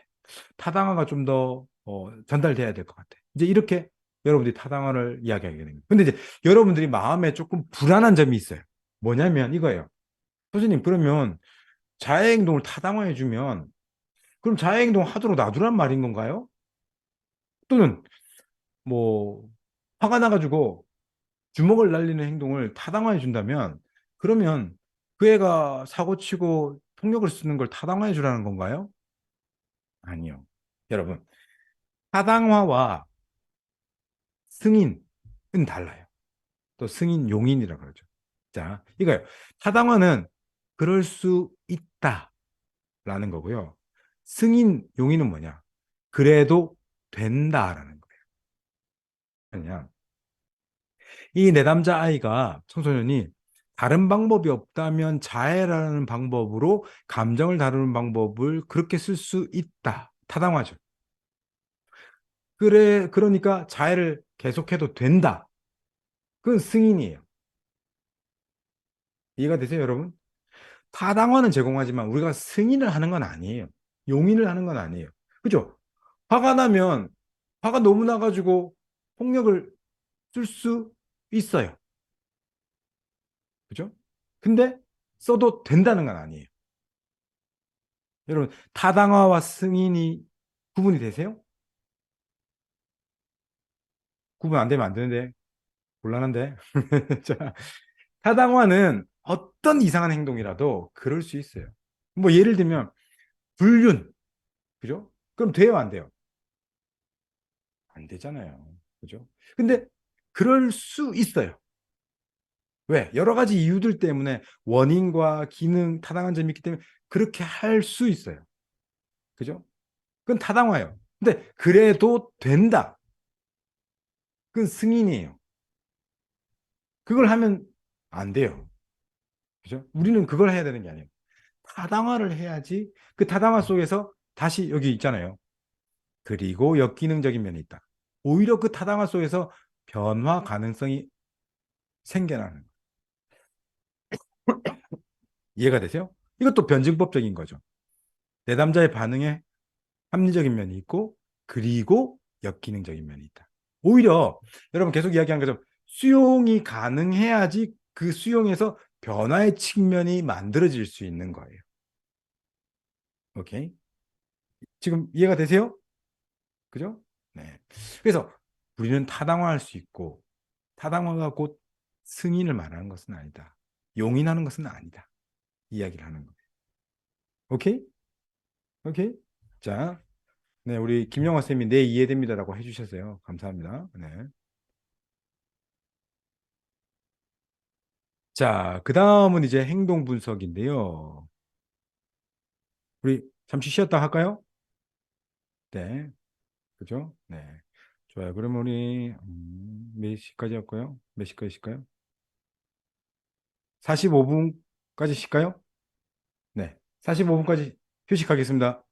타당화가 좀 더 전달돼야 될 것 같아. 이제 이렇게 여러분들이 타당화를 이야기하게 되는 거예요. 근데 이제 여러분들이 마음에 조금 불안한 점이 있어요. 뭐냐면 이거예요. 교수님, 그러면 자해행동을 타당화해주면 그럼 자해행동 하도록 놔두란 말인 건가요? 또는 뭐 화가 나가지고 주먹을 날리는 행동을 타당화해 준다면 그러면 그 애가 사고 치고 폭력을 쓰는 걸 타당화해 주라는 건가요? 아니요. 여러분, 타당화와 승인은 달라요. 또 승인 용인이라고 그러죠. 자, 이거요. 타당화는 그럴 수 있다라는 거고요. 승인 용인은 뭐냐? 그래도 된다라는 거예요. 그냥 이 내담자 아이가 청소년이 다른 방법이 없다면 자해라는 방법으로 감정을 다루는 방법을 그렇게 쓸 수 있다. 타당하죠. 그래, 그러니까 자해를 계속해도 된다. 그건 승인이에요. 이해가 되세요, 여러분? 타당화는 제공하지만 우리가 승인을 하는 건 아니에요. 용인을 하는 건 아니에요. 그죠? 화가 나면 화가 너무 나가지고 폭력을 쓸 수 있어요. 그죠? 근데 써도 된다는 건 아니에요. 여러분, 타당화와 승인이 구분이 되세요? 구분 안 되면 안 되는데. 곤란한데. 자, 타당화는 어떤 이상한 행동이라도 그럴 수 있어요. 뭐 예를 들면 불륜, 그죠? 그럼 돼요, 안 돼요? 안 되잖아요. 그죠? 근데 그럴 수 있어요. 왜? 여러 가지 이유들 때문에 원인과 기능, 타당한 점이 있기 때문에 그렇게 할 수 있어요. 그죠? 그건 타당화예요. 근데 그래도 된다. 그건 승인이에요. 그걸 하면 안 돼요. 그죠? 우리는 그걸 해야 되는 게 아니에요. 타당화를 해야지 그 타당화 속에서 다시 여기 있잖아요. 그리고 역기능적인 면이 있다. 오히려 그 타당화 속에서 변화 가능성이 생겨나는. 이해가 되세요? 이것도 변증법적인 거죠. 내담자의 반응에 합리적인 면이 있고 그리고 역기능적인 면이 있다. 오히려 여러분 계속 이야기한 것처럼 수용이 가능해야지 그 수용에서 변화의 측면이 만들어질 수 있는 거예요. 오케이? 지금 이해가 되세요? 그죠? 네. 그래서 우리는 타당화할 수 있고 타당화가 곧 승인을 말하는 것은 아니다. 용인하는 것은 아니다. 이야기를 하는 거예요. 오케이? 오케이? 자, 네, 우리 김영화 쌤이 네, 이해됩니다라고 해주셨어요. 감사합니다. 네. 자, 그 다음은 이제 행동 분석인데요. 우리 잠시 쉬었다 할까요? 네, 그죠? 네. 좋아요. 그러면 우리 몇 시까지 할까요? 몇 시까지 쉴까요? 45분까지 쉴까요? 네. 45분까지 휴식하겠습니다.